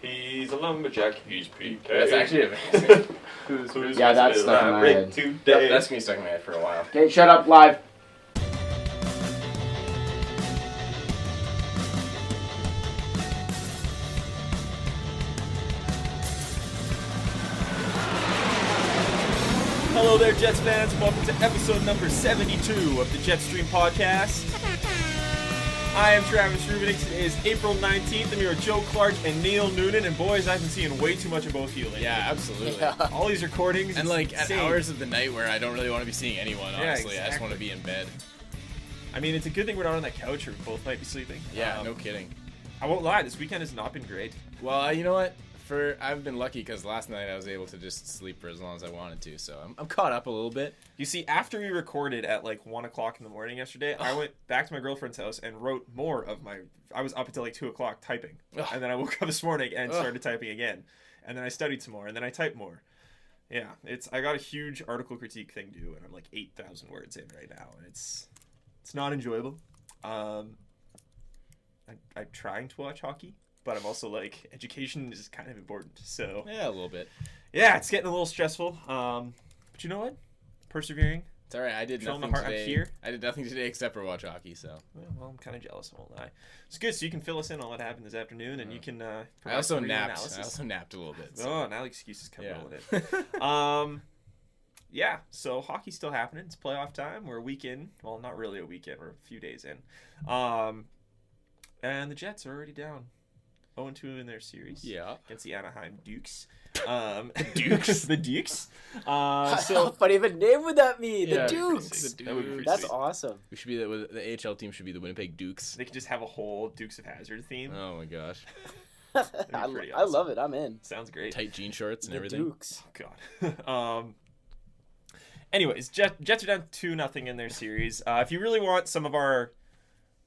He's a lumberjack. He's PK. That's actually amazing. Who's Yeah, that's stuck in my head. today? That's gonna be stuck in my head for a while. Okay, shut up, live. Hello there, Jets fans. Welcome to episode number 72 of the JetStream podcast. I am Travis Rubenix. Today is April 19th. I'm here with Joe Clark and Neil Noonan. And boys, I've been seeing way too much of both of you lately. Yeah, absolutely. Yeah. All these recordings. And like at insane. hours of the night where I don't really want to be seeing anyone, honestly. Yeah, I just want to exactly. be in bed. I mean, it's a good thing we're not on that couch or we both might be sleeping. Yeah, no kidding. I won't lie, this weekend has not been great. Well, you know what? I've been lucky because last night I was able to just sleep for as long as I wanted to, so I'm caught up a little bit. You see, after we recorded at like 1 o'clock in the morning yesterday, I went back to my girlfriend's house and wrote more of I was up until like 2 o'clock typing. And then I woke up this morning and started typing again. And then I studied some more and then I typed more. Yeah, I got a huge article critique thing due and I'm like 8,000 words in right now. And it's not enjoyable. I'm trying to watch hockey. But I'm also like, education is kind of important. So Yeah, a little bit. yeah, it's getting a little stressful. But you know what? Persevering. It's all right. I did Showing nothing my heart, I'm today. here. I did nothing today except for watch hockey. So Well, I'm kind of jealous. I won't lie. It's good, so you can fill us in on what happened this afternoon, and you can. I provide also some real napped. analysis. I also napped a little bit. So. Oh, now the excuses come Yeah. rolling in. Yeah. So hockey's still happening. It's playoff time. We're a week in. Well, not really a week in. We're a few days in. And the Jets are already down 0-2 in their series. Yeah. Against the Anaheim Dukes. The Dukes. So Funny of a name would that be? Yeah, The Dukes. the That would be pretty That's sweet. awesome. We should be the AHL team should be the Winnipeg Dukes. They could just have a whole Dukes of Hazzard theme. Oh my gosh. That'd be pretty I awesome. love it. I'm in. Sounds great. Tight jean shorts and The everything. Dukes. Oh, God. Anyways, Jets are down 2-0 in their series. If you really want some of our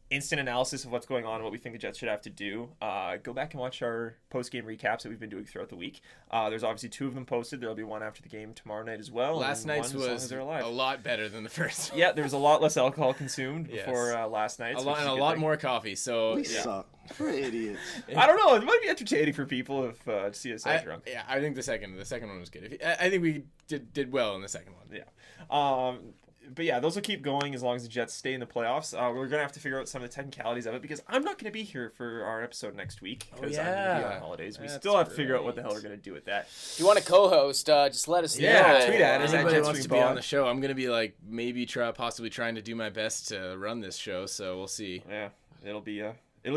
instant analysis of what's going on and what we think the Jets should have to do, go back and watch our post-game recaps that we've been doing throughout the week. There's obviously 2 of them posted. There'll be one after the game tomorrow night as well. Last and night's one as long was as they're alive. a lot better than the first. Yeah, there was a lot less alcohol consumed Yes. before last night's. A lot more coffee. So We yeah. suck. We're idiots. I don't know. It might be entertaining for people if to see us that drunk. Yeah, I think the second one was good. I think we did well in the second one. Yeah. But yeah, those will keep going as long as the Jets stay in the playoffs. We're going to have to figure out some of the technicalities of it because I'm not going to be here for our episode next week because I'm going to be on holidays. We That's still have to figure out what the right. hell we're going to do with that. If you want to co-host, just let us know. Yeah, tweet at us. Anybody Jets wants Stream to be on Pod. the show, I'm gonna be like maybe possibly trying to do my best to run this show. So we'll see. Yeah, it'll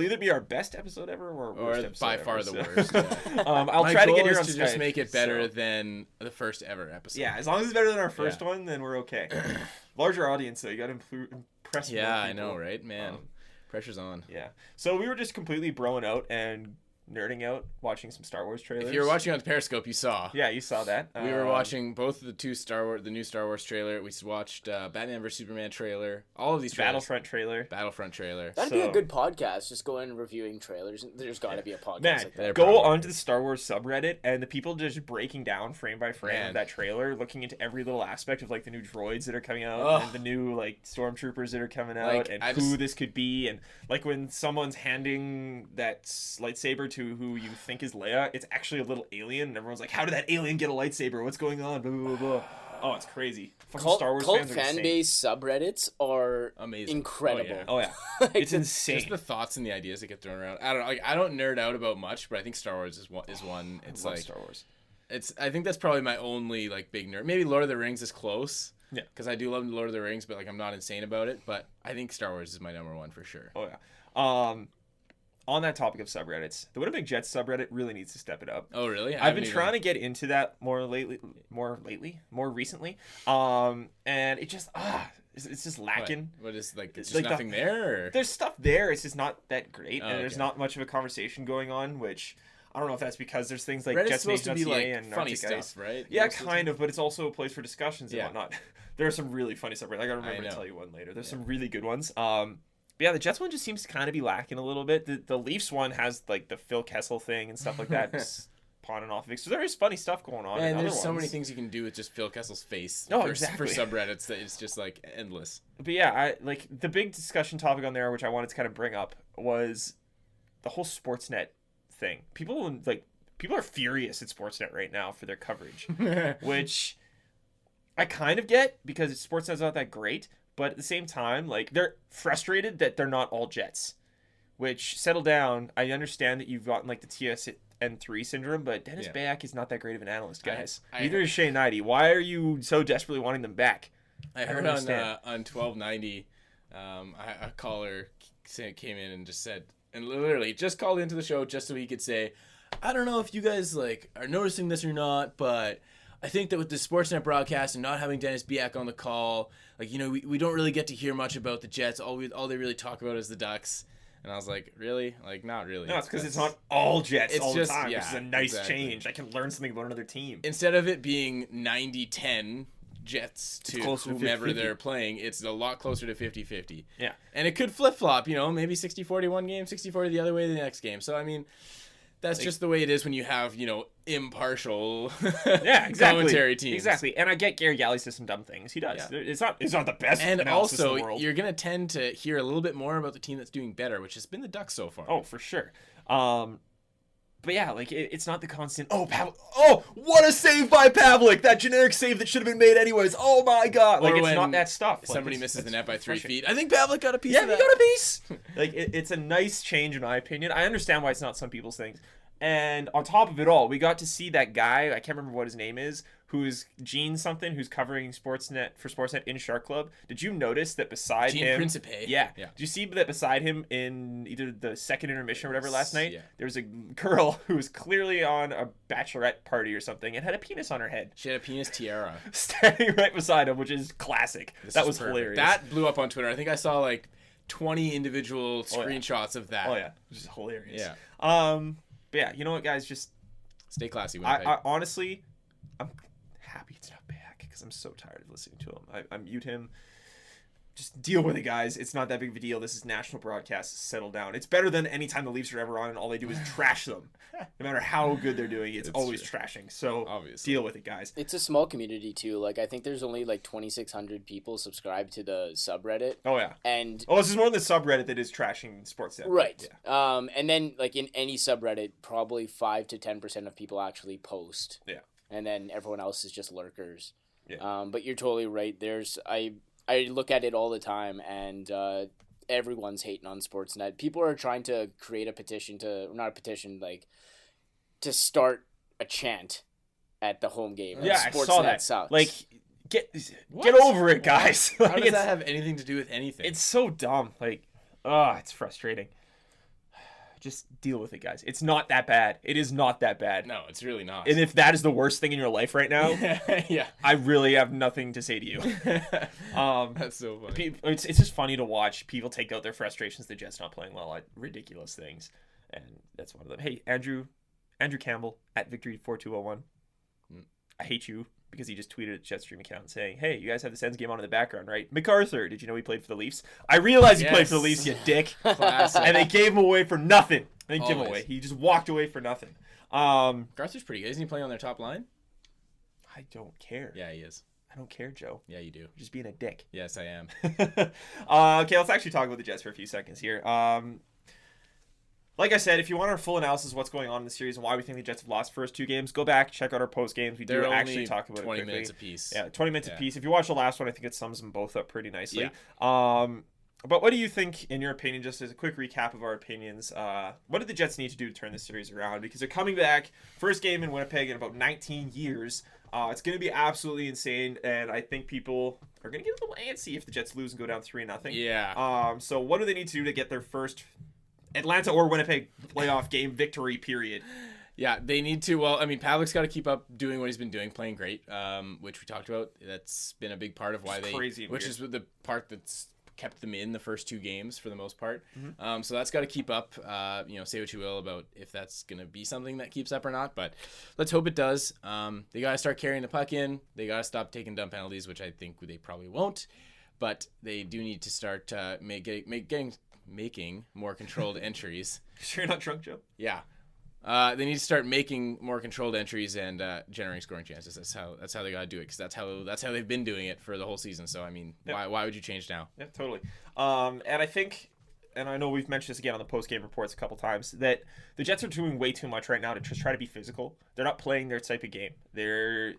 either be our best episode ever or worst episode by ever, far so. the worst. Yeah. I'll My try to goal get here is on to Skype, just make it better so. than the first ever episode. Yeah, as long as it's better than our first Yeah. one, then we're okay. Larger audience though, you got to impress more Yeah, I people. know, right, man? Pressure's on. Yeah. So we were just completely broing out and nerding out watching some Star Wars trailers. If you were watching on Periscope, you saw. Yeah, you saw that. We were watching both the new Star Wars trailer. We watched Batman vs Superman trailer. All of these trailers. Battlefront trailer. That'd be So- a good podcast. Just go in reviewing trailers. There's got to be a podcast Man, like that. go probably onto the Star Wars subreddit and the people just breaking down frame by frame Man. of that trailer, looking into every little aspect of like the new droids that are coming out Ugh. and the new like stormtroopers that are coming out Like, and I who just- this could be and like when someone's handing that lightsaber to who you think is Leia, it's actually a little alien and everyone's like, how did that alien get a lightsaber? What's going on? Blah, blah, blah, blah. Oh, it's crazy. Fucking Star Wars Cult fans are fan insane. base subreddits are Amazing. incredible. Oh yeah, Like, it's insane. Just the thoughts and the ideas that get thrown around. I don't know. Like, I don't nerd out about much, but I think Star Wars is one. It's I love like Star Wars. I think that's probably my only like big nerd. Maybe Lord of the Rings is close. Yeah. Because I do love Lord of the Rings, but like I'm not insane about it. But I think Star Wars is my number one for sure. Oh yeah. On that topic of subreddits, the Winnipeg Jets subreddit really needs to step it up. Oh really? I've been trying to get into that more recently. And it just it's just lacking. What is like? It's It's just like nothing there. Or? There's stuff there. It's just not that great, Oh, and there's okay. not much of a conversation going on. Which I don't know if that's because there's things like Reddit's supposed to be JetStream.ca like and funny Arctic stuff, Ice. right? Yeah, Most of the kind time? of, but it's also a place for discussions and Yeah. whatnot. There are some really funny subreddits. I gotta remember to know. tell you one later. There's some really good ones. But yeah, the Jets one just seems to kind of be lacking a little bit. The Leafs one has like the Phil Kessel thing and stuff like that, just pawning off of it. So there is funny stuff going on. And in there's other so many ones. things you can do with just Phil Kessel's face. Oh, for exactly. subreddits that it's just like endless. But yeah, I like the big discussion topic on there, which I wanted to kind of bring up, was the whole Sportsnet thing. People are furious at Sportsnet right now for their coverage, which I kind of get because Sportsnet's not that great. But at the same time, like, they're frustrated that they're not all Jets. Which, settle down. I understand that you've gotten like the TSN3 syndrome, but Dennis Bayak is not that great of an analyst, guys. Neither is Shane Knighty. Why are you so desperately wanting them back? I heard on 1290, a caller came in and just said, and literally just called into the show just so he could say, I don't know if you guys like are noticing this or not, but I think that with the Sportsnet broadcast and not having Dennis Biak on the call, like, you know, we don't really get to hear much about the Jets. All they really talk about is the Ducks. And I was like, really? Like, not really. No, it's because it's not all Jets all the time, yeah, which is a nice exactly. change. I can learn something about another team. Instead of it being 90-10 Jets to whomever 50-50. they're playing, it's a lot closer to 50-50. Yeah. And it could flip-flop, you know, maybe 60-40 one game, 60-40 the other way the next game. So, I mean, that's just the way it is when you have, you know, impartial commentary teams. Exactly. And I get Gary Galley says some dumb things. He does. Yeah. It's not the best and analysis also, in the world. You're going to tend to hear a little bit more about the team that's doing better, which has been the Ducks so far. Oh, for sure. But yeah, like, it's not the constant, oh, what a save by Pavlik! That generic save that should have been made anyways. Oh my god. Like, it's not that stuff. Somebody like, misses the net by 3 refreshing. feet. I think Pavlik got a piece of that. Yeah, he got a piece. Like, it's a nice change in my opinion. I understand why it's not some people's things. And on top of it all, we got to see that guy, I can't remember what his name is, who's Gene something, who's covering Sportsnet in Shark Club. Did you notice that beside Gene him... Principe. Yeah. Did you see that beside him in either the second intermission or whatever last night? Yeah. There was a girl who was clearly on a bachelorette party or something and had a penis on her head. She had a penis tiara. Standing right beside him, which is classic. That was hilarious. That blew up on Twitter. I think I saw like 20 individual screenshots of that. Oh, yeah. Which is hilarious. Yeah. But yeah, you know what, guys? Just stay classy, Winnipeg. I honestly, I'm happy it's not back because I'm so tired of listening to him. I mute him. Just deal with it, guys. It's not that big of a deal. This is national broadcast. Settle down. It's better than any time the Leafs are ever on and all they do is trash them. No matter how good they're doing, it's always trashing. So obviously, deal with it, guys. It's a small community too. Like, I think there's only like 2,600 people subscribed to the subreddit. Oh yeah. And this is more than the subreddit that is trashing Sportsnet. Right. Yeah. And then like in any subreddit, probably 5 to 10% of people actually post. Yeah. And then everyone else is just lurkers. Yeah. But you're totally right. I look at it all the time, and everyone's hating on Sportsnet. People are trying to create a petition to start a chant at the home game. Yeah, Sportsnet I saw that. Sucks. Like, get over it, guys. How Like, does that have anything to do with anything? It's so dumb. Like, it's frustrating. Just deal with it, guys. It's not that bad. It is not that bad. No, it's really not. And if that is the worst thing in your life right now, yeah, I really have nothing to say to you. That's so funny. It's just funny to watch people take out their frustrations the Jets not playing well at ridiculous things, and that's one of them. Hey, Andrew Campbell at Victory4201. I hate you because he just tweeted at JetStream account saying, "Hey, you guys have the Sens game on in the background, right? MacArthur, did you know he played for the Leafs? I realize he played for the Leafs, you dick." Classic. And they gave him away for nothing. They didn't give him Always. away. He just walked away for nothing. MacArthur's pretty good. Isn't he playing on their top line? I don't care. Yeah, he is. I don't care, Joe. Yeah, you do. You're just being a dick. Yes, I am. Okay, let's actually talk about the Jets for a few seconds here. Like I said, if you want our full analysis of what's going on in the series and why we think the Jets have lost the first two games, go back, check out our post games. We do actually talk about 20 it quickly. minutes apiece. Yeah, 20 minutes apiece. If you watch the last one, I think it sums them both up pretty nicely. Yeah. But what do you think, in your opinion, just as a quick recap of our opinions, what do the Jets need to do to turn this series around? Because they're coming back, first game in Winnipeg in about 19 years. It's going to be absolutely insane, and I think people are going to get a little antsy if the Jets lose and go down 3-0. Yeah. So what do they need to do to get their first Atlanta or Winnipeg playoff game victory, period? Yeah, they need to. Well, I mean, Pavlik's got to keep up doing what he's been doing, playing great, which we talked about. That's been a big part of why which is the part that's kept them in the first two games for the most part. Mm-hmm. So that's got to keep up. Say what you will about if that's going to be something that keeps up or not, but let's hope it does. They got to start carrying the puck in. They got to stop taking dumb penalties, which I think they probably won't, but they do need to start making more controlled entries. Sure you're not drunk, Joe? Yeah. They need to start making more controlled entries and generating scoring chances. That's how they gotta do it, because that's how they've been doing it for the whole season. So I mean, why would you change now? Yeah, totally. And I think and I know we've mentioned this again on the post-game reports a couple times, that the Jets are doing way too much right now to just try to be physical. They're not playing their type of game. They're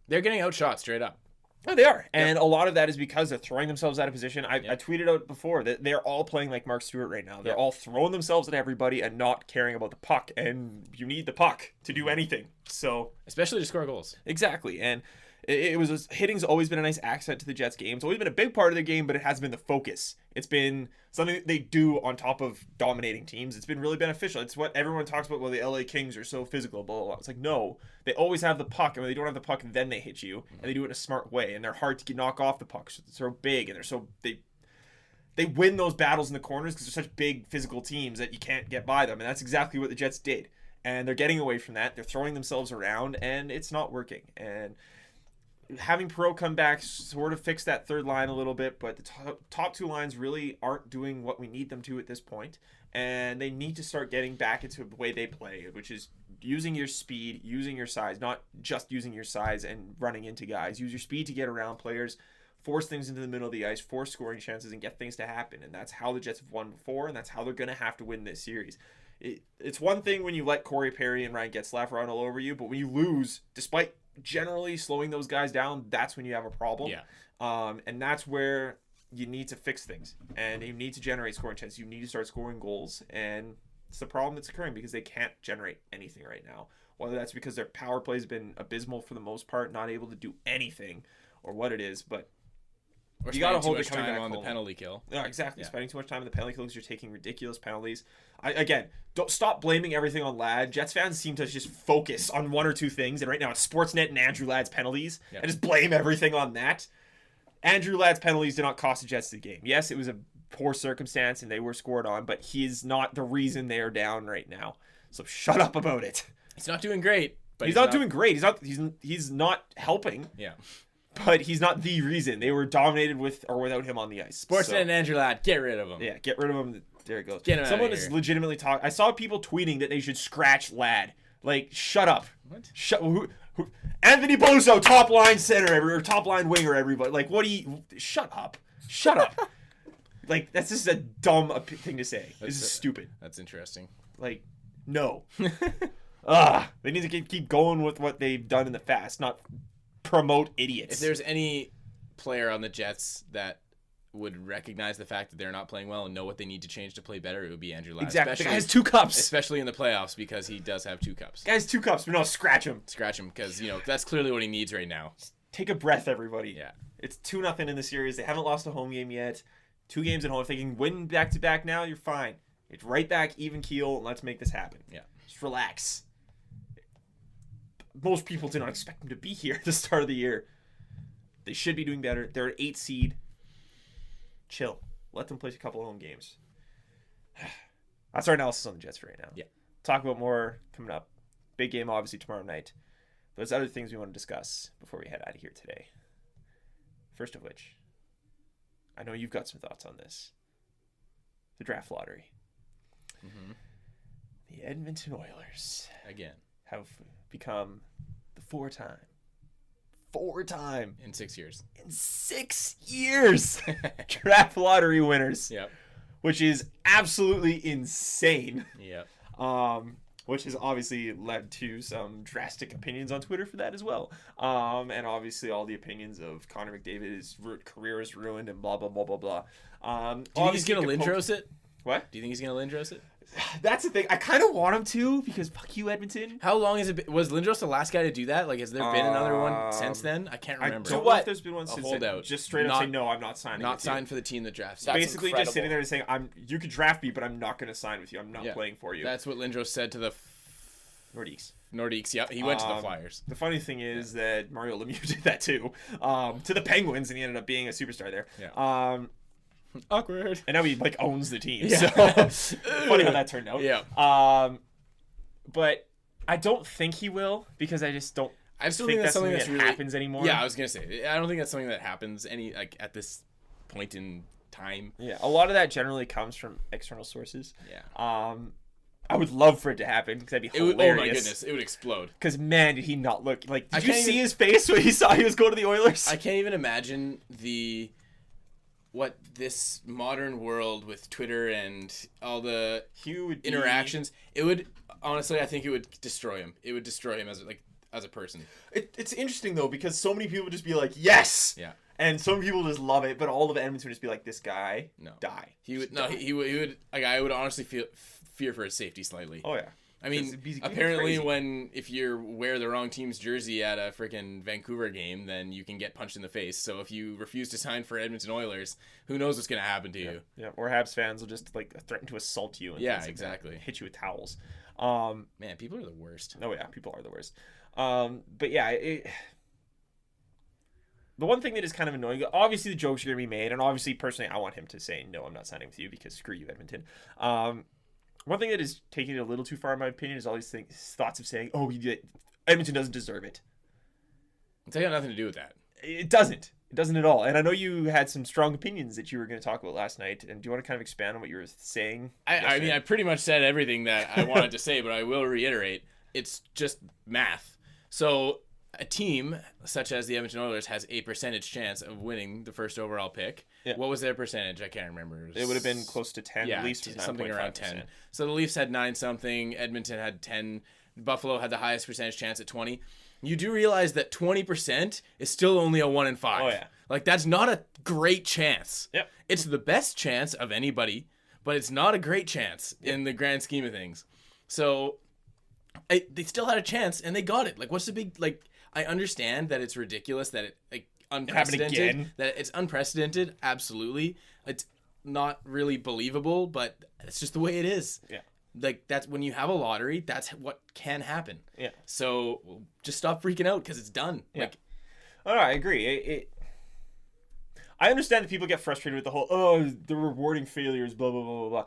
getting outshot straight up. Oh, they are. And a lot of that is because they're throwing themselves out of position. I tweeted out before that they're all playing like Mark Stewart right now. They're all throwing themselves at everybody and not caring about the puck. And you need the puck to do anything. So especially to score goals. Exactly. And hitting's always been a nice accent to the Jets game. It's always been a big part of their game, but it hasn't been the focus. It's been something that they do on top of dominating teams. It's been really beneficial. It's what everyone talks about. Well, the LA Kings are so physical, blah, blah, blah. It's like, no, they always have the puck. And when they don't have the puck, then they hit you. And they do it in a smart way. And they're hard to knock off the puck. So they're so big. And they win those battles in the corners because they're such big physical teams that you can't get by them. And that's exactly what the Jets did. And they're getting away from that. They're throwing themselves around. And it's not working. And having Perreault come back sort of fixed that third line a little bit, but the top two lines really aren't doing what we need them to at this point, and they need to start getting back into the way they play, which is using your speed, using your size, not just using your size and running into guys. Use your speed to get around players, force things into the middle of the ice, force scoring chances, and get things to happen, and that's how the Jets have won before, and that's how they're going to have to win this series. It's one thing when you let Corey Perry and Ryan Getzlaf run all over you, but when you lose, despite generally slowing those guys down, that's when you have a problem. And that's where you need to fix things, and you need to generate scoring chances. You need to start scoring goals, and it's the problem that's occurring because they can't generate anything right now. Whether that's because their power play has been abysmal for the most part, not able to do anything, or what it is, but you got to hold too much time on the penalty kill. No, exactly. Yeah. Spending too much time on the penalty kill because you're taking ridiculous penalties. Don't stop blaming everything on Ladd. Jets fans seem to just focus on one or two things, and right now it's Sportsnet and Andrew Ladd's penalties, and just blame everything on that. Andrew Ladd's penalties did not cost the Jets the game. Yes, it was a poor circumstance, and they were scored on, but he's not the reason they are down right now. So shut up about it. He's not doing great. But he's not doing great. He's not helping. Yeah. But he's not the reason. They were dominated with or without him on the ice. Sportsnet and Andrew Ladd, get rid of him. Yeah, get rid of him. There it goes. Get him Someone out of is here. legitimately talking. I saw people tweeting that they should scratch Ladd. Like, shut up. What? Who, Anthony Bozo, top line center, or top line winger, everybody. Like, what do you... Shut up. Shut up. Like, that's just a dumb thing to say. This is stupid. That's interesting. Like, no. They need to keep going with what they've done in the past, not promote idiots. If there's any player on the Jets that would recognize the fact that they're not playing well and know what they need to change to play better, it would be Andrew Ladd. Exactly. The guy has 2 cups. Especially in the playoffs, because he does have 2 cups. The guy has 2 cups, but no, scratch him. Scratch him, because, that's clearly what he needs right now. Take a breath, everybody. Yeah. It's 2-0 in the series. They haven't lost a home game yet. 2 games at home. If they can win back-to-back now, you're fine. It's right back, even keel, and let's make this happen. Yeah. Just relax. Most people did not expect them to be here at the start of the year. They should be doing better. They're an 8 seed. Chill. Let them play a couple of home games. That's our analysis on the Jets for right now. Yeah. Talk about more coming up. Big game, obviously, tomorrow night. But there's other things we want to discuss before we head out of here today. First of which, I know you've got some thoughts on this. The draft lottery. Mm-hmm. The Edmonton Oilers Again. have become the 4-time in 6 years. In 6 years draft lottery winners. Yep. Which is absolutely insane. Yep. Which has obviously led to some drastic opinions on Twitter for that as well. And obviously all the opinions of Connor McDavid's career is ruined and blah, blah, blah, blah, blah. Do you think he's going to Lindros it? What? Do you think he's going to Lindros it? That's the thing. I kind of want him to, because fuck you, Edmonton. How long has it been? Was Lindros the last guy to do that? Like, has there been another one since then? I can't remember. I don't know if there's been one since holdout. then. Just straight up say, no, I'm not signing Not with you. signed for the team that drafts. That's basically incredible. just sitting there and saying, you could draft me, but I'm not going to sign with you. I'm not Yeah. playing for you. That's what Lindros said to the Nordiques. Yep, he went to the Flyers. The funny thing is that Mario Lemieux did that too, to the Penguins, and he ended up being a superstar there. Yeah. Awkward. And now he owns the team. Yeah. So funny how that turned out. Yeah. But I don't think he will, because I just don't. I still think that's something that really happens anymore. Yeah, I was gonna say. I don't think that's something that happens at this point in time. Yeah, a lot of that generally comes from external sources. Yeah. I would love for it to happen, because that'd be hilarious. Oh my goodness, it would explode. Because man, did he not look like? Did you see his face when he saw he was going to the Oilers? I can't even imagine what this modern world with Twitter and all the He would be... interactions, it would honestly, I think it would destroy him. It would destroy him as a person. It's interesting though, because so many people would just be like, yes. Yeah. And some people just love it, but all of Edmonton would just be like, this guy, die. He would he would like, I would honestly fear for his safety slightly. Oh yeah. I mean, apparently if you wear the wrong team's jersey at a freaking Vancouver game, then you can get punched in the face. So if you refuse to sign for Edmonton Oilers, who knows what's going to happen to you? Yeah, or Habs fans will just like threaten to assault you. And exactly. Hit you with towels. Man, people are the worst. Oh yeah, people are the worst. But yeah, the one thing that is kind of annoying, obviously the jokes are going to be made, and obviously personally I want him to say, no, I'm not signing with you because screw you, Edmonton. One thing that is taking it a little too far, in my opinion, is all these thoughts of saying, "Oh, Edmonton doesn't deserve it." It's got nothing to do with that. It doesn't. It doesn't at all. And I know you had some strong opinions that you were going to talk about last night. And do you want to kind of expand on what you were saying? I mean, I pretty much said everything that I wanted to say, but I will reiterate. It's just math. So a team such as the Edmonton Oilers has a percentage chance of winning the first overall pick. Yeah. What was their percentage? I can't remember. It would have been close to 10. Yeah, the Leafs was something around 10. So the Leafs had 9-something. Edmonton had 10. Buffalo had the highest percentage chance at 20. You do realize that 20% is still only a 1 in 5. Oh yeah. Like that's not a great chance. Yep. It's the best chance of anybody, but it's not a great chance in the grand scheme of things. So they still had a chance and they got it. Like what's the big like? I understand that it's ridiculous that it unprecedented. That it's unprecedented. Absolutely, it's not really believable, but it's just the way it is. Yeah. Like that's when you have a lottery, that's what can happen. Yeah. So just stop freaking out because it's done. Yeah. Like, oh, no, I agree. I understand that people get frustrated with the whole they're rewarding failures, blah blah blah blah blah.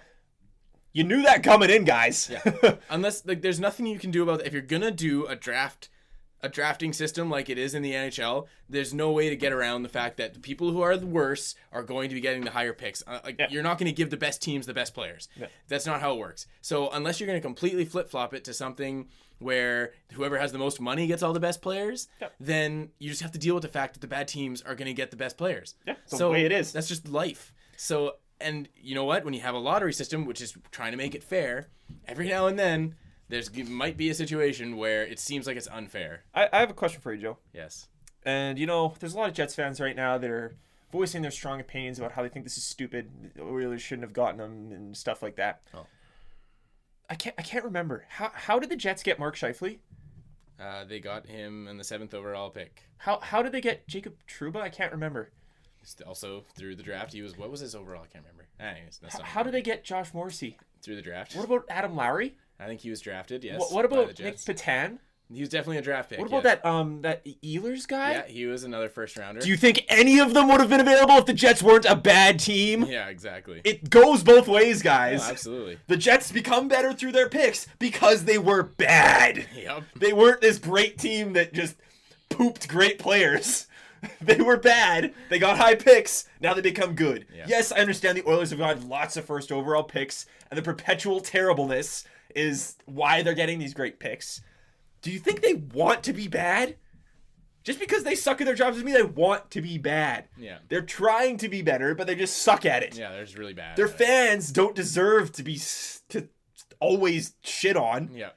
You knew that coming in, guys. Yeah. Unless like there's nothing you can do about it. If you're gonna do a drafting system like it is in the NHL, there's no way to get around the fact that the people who are the worst are going to be getting the higher picks. You're not going to give the best teams the best players. Yeah. That's not how it works. So unless you're going to completely flip-flop it to something where whoever has the most money gets all the best players, then you just have to deal with the fact that the bad teams are going to get the best players. Yeah, that's the way it is. That's just life. So, and you know what? When you have a lottery system, which is trying to make it fair, every now and then, might be a situation where it seems like it's unfair. I have a question for you, Joe. Yes. And, there's a lot of Jets fans right now that are voicing their strong opinions about how they think this is stupid. The Oilers shouldn't have gotten them and stuff like that. Oh. I can't remember. How did the Jets get Mark Scheifele? They got him in the 7th overall pick. How did they get Jacob Trouba? I can't remember. Also, through the draft, what was his overall? I can't remember. Anyways, how did they get Josh Morrissey? Through the draft. What about Adam Lowry? I think he was drafted, yes. What about Nick Patan? He was definitely a draft pick. What about that Ehlers guy? Yeah, he was another first rounder. Do you think any of them would have been available if the Jets weren't a bad team? Yeah, exactly. It goes both ways, guys. Oh, absolutely. The Jets become better through their picks because they were bad. Yep. They weren't this great team that just pooped great players. They were bad. They got high picks. Now they become good. Yeah. Yes, I understand the Oilers have got lots of first overall picks, and the perpetual terribleness is why they're getting these great picks. Do you think they want to be bad? Just because they suck at their jobs doesn't mean they want to be bad. Yeah. They're trying to be better, but they just suck at it. Yeah, they're just really bad. Their fans don't deserve to always shit on. Yeah.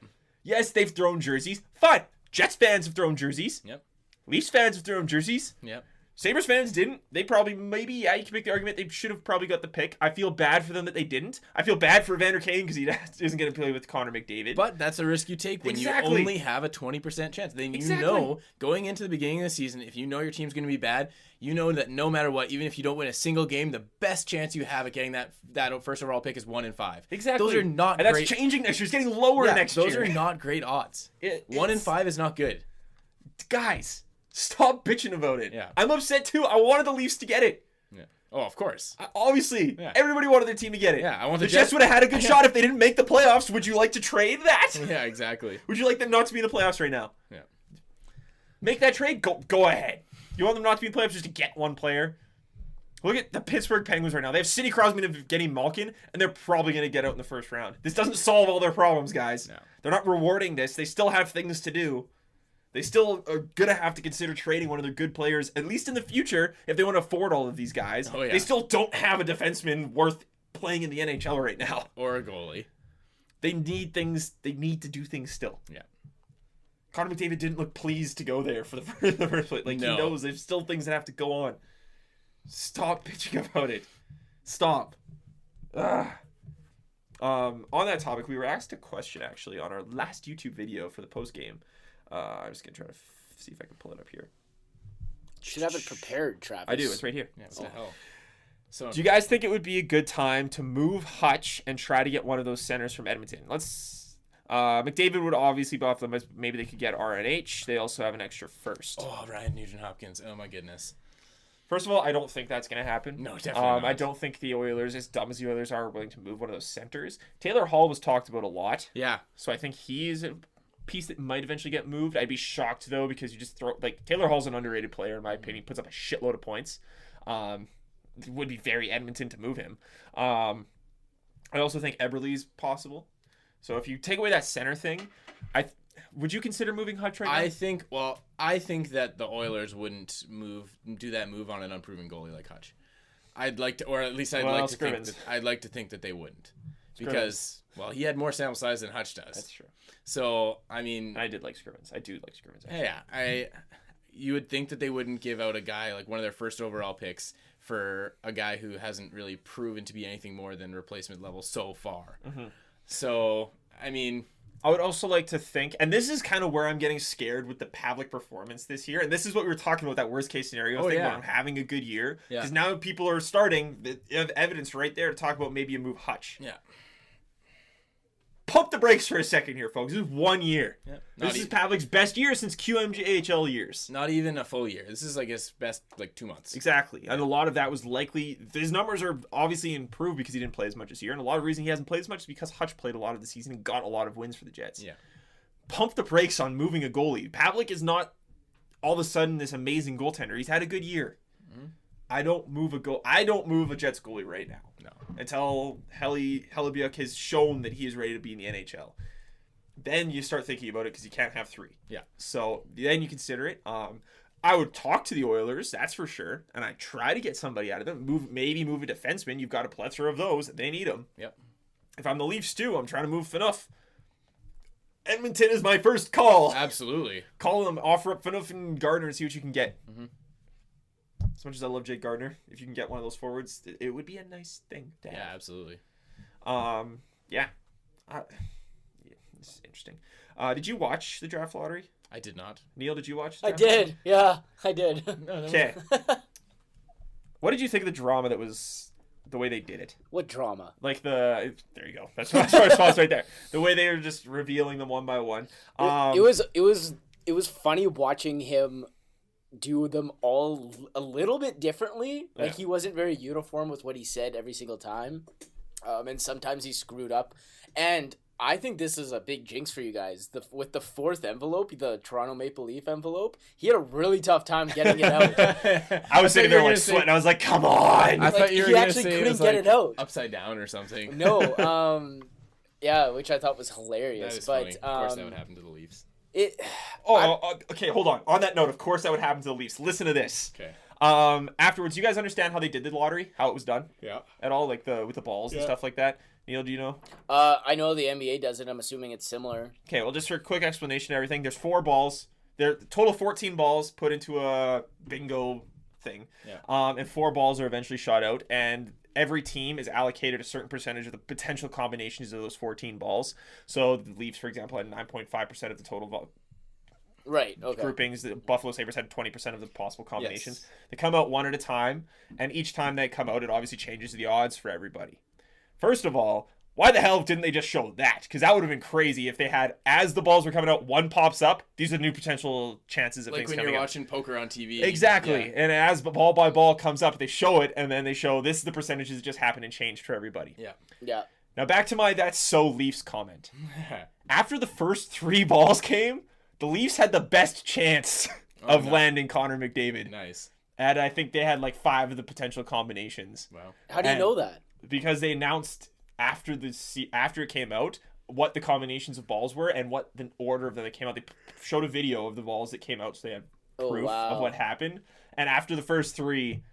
Yes, they've thrown jerseys. Fine. Jets fans have thrown jerseys. Yep. Leafs fans have thrown jerseys. Yep. Sabres fans didn't. They probably, you can make the argument they should have probably got the pick. I feel bad for them that they didn't. I feel bad for Evander Kane because he isn't going to play with Connor McDavid. But that's a risk you take when you only have a 20% chance. Then you know, going into the beginning of the season, if you know your team's going to be bad, you know that no matter what, even if you don't win a single game, the best chance you have at getting that first overall pick is 1 in 5. Exactly. Those are not great. And that's changing next year. It's getting lower next year. Those are not great odds. 1 in 5 is not good. Guys, stop bitching about it. Yeah. I'm upset too. I wanted the Leafs to get it. Yeah. Oh, of course. Obviously. Yeah. Everybody wanted their team to get it. Yeah, I want the Jets would have had a good shot if they didn't make the playoffs. Would you like to trade that? Yeah, exactly. Would you like them not to be in the playoffs right now? Yeah. Make that trade? Go ahead. You want them not to be in the playoffs just to get one player? Look at the Pittsburgh Penguins right now. They have Sidney Crosby and Evgeny Malkin, and they're probably going to get out in the first round. This doesn't solve all their problems, guys. No. They're not rewarding this. They still have things to do. They still are going to have to consider trading one of their good players, at least in the future, if they want to afford all of these guys. Oh, yeah. They still don't have a defenseman worth playing in the NHL right now. Or a goalie. They need things. They need to do things still. Yeah. Connor McDavid didn't look pleased to go there for the first place. Like, No. he knows there's still things that have to go on. Stop bitching about it. Stop. Ugh. On that topic, we were asked a question, actually, on our last YouTube video for the post-game. I'm just going to try to see if I can pull it up here. You should have it prepared, Travis. I do. It's right here. Yeah, what the hell? So Do you guys think it would be a good time to move Hutch and try to get one of those centers from Edmonton? McDavid would obviously buff them. Maybe they could get RNH. They also have an extra first. Oh, Ryan Nugent-Hopkins. Oh, my goodness. First of all, I don't think that's going to happen. No, definitely not. I don't think the Oilers, as dumb as the Oilers are willing to move one of those centers. Taylor Hall was talked about a lot. Yeah. So I think he's a piece that might eventually get moved. I'd be shocked, though, because you just Taylor Hall's an underrated player, in my opinion. He puts up a shitload of points. It would be very Edmonton to move him. I also think Eberle's possible. So if you take away that center thing, would you consider moving Hutch right now? I think that the Oilers wouldn't do that move on an unproven goalie like Hutch. I'd like to, or at least I'd like to think that they wouldn't, because he had more sample size than Hutch does. That's true. So I mean, I did like Scrivens. I do like Scrivens. Yeah, you would think that they wouldn't give out a guy like one of their first overall picks for a guy who hasn't really proven to be anything more than replacement level so far. Mm-hmm. So I mean, I would also like to think, and this is kind of where I'm getting scared with the Pavlik performance this year, and this is what we were talking about, that worst case scenario thing when I'm having a good year, because now people are starting, they have evidence right there to talk about maybe a move Hutch. Yeah. Pump the brakes for a second here, folks. This is 1 year. Yeah. This is Pavlik's best year since QMJHL years. Not even a full year. This is like his best 2 months. Exactly. And a lot of that was likely, his numbers are obviously improved because he didn't play as much this year, and a lot of the reason he hasn't played as much is because Hutch played a lot of the season and got a lot of wins for the Jets. Yeah. Pump the brakes on moving a goalie. Pavlik is not all of a sudden this amazing goaltender. He's had a good year. Mm-hmm. I don't move a Jets goalie right now. No. Until Hellebuyck has shown that he is ready to be in the NHL. Then you start thinking about it because you can't have three. Yeah. So then you consider it. I would talk to the Oilers, that's for sure, and I try to get somebody out of them. Maybe move a defenseman. You've got a plethora of those. They need them. Yep. If I'm the Leafs too, I'm trying to move Phaneuf. Edmonton is my first call. Absolutely. Call them, offer up Phaneuf and Gardner and see what you can get. Mm-hmm. As much as I love Jake Gardner, if you can get one of those forwards, it would be a nice thing to have. Yeah, absolutely. Yeah. This is interesting. Did you watch the draft lottery? I did not. Neil, did you watch the I draft did. lottery? Yeah, I did. Okay. What did you think of the drama that was the way they did it? What drama? Like there you go. That's my response right there. The way they were just revealing them one by one. It was funny watching him do them all a little bit differently. Like he wasn't very uniform with what he said every single time. And sometimes he screwed up. And I think this is a big jinx for you guys. With the fourth envelope, the Toronto Maple Leaf envelope, he had a really tough time getting it out. I was sitting there like sweating. I was like, come on. I thought you were he going to actually say couldn't it was get it out. Upside down or something. No, yeah, which I thought was hilarious. That is but funny. Of course that would happen to the Leafs. Okay, hold on. On that note, of course that would happen to the Leafs. Listen to this. Okay. Afterwards, you guys understand how they did the lottery? How it was done? Yeah. At all? Like with the balls and stuff like that? Neil, do you know? I know the NBA does it. I'm assuming it's similar. Okay, well, just for a quick explanation of everything, there's 4 balls. There total 14 balls put into a bingo thing. Yeah. And 4 balls are eventually shot out, and every team is allocated a certain percentage of the potential combinations of those 14 balls. So the Leafs, for example, had 9.5% of the total Right, okay. groupings. The Buffalo Sabres had 20% of the possible combinations. Yes. They come out one at a time, and each time they come out, it obviously changes the odds for everybody. First of all, why the hell didn't they just show that? Because that would have been crazy if they had, as the balls were coming out, one pops up. These are new potential chances of like things when coming you're out. watching poker on TV. Exactly. Yeah. And as ball by ball comes up, they show it, and then they show this is the percentages that just happened and changed for everybody. Yeah. Yeah. Now back to my "that's so Leafs" comment. After the first 3 balls came, the Leafs had the best chance of landing Connor McDavid. Nice. And I think they had like 5 of the potential combinations. Wow. How do you know that? Because they announced after it came out, what the combinations of balls were and what the order of them that came out. They showed a video of the balls that came out, so they had proof of what happened. And after the first 3,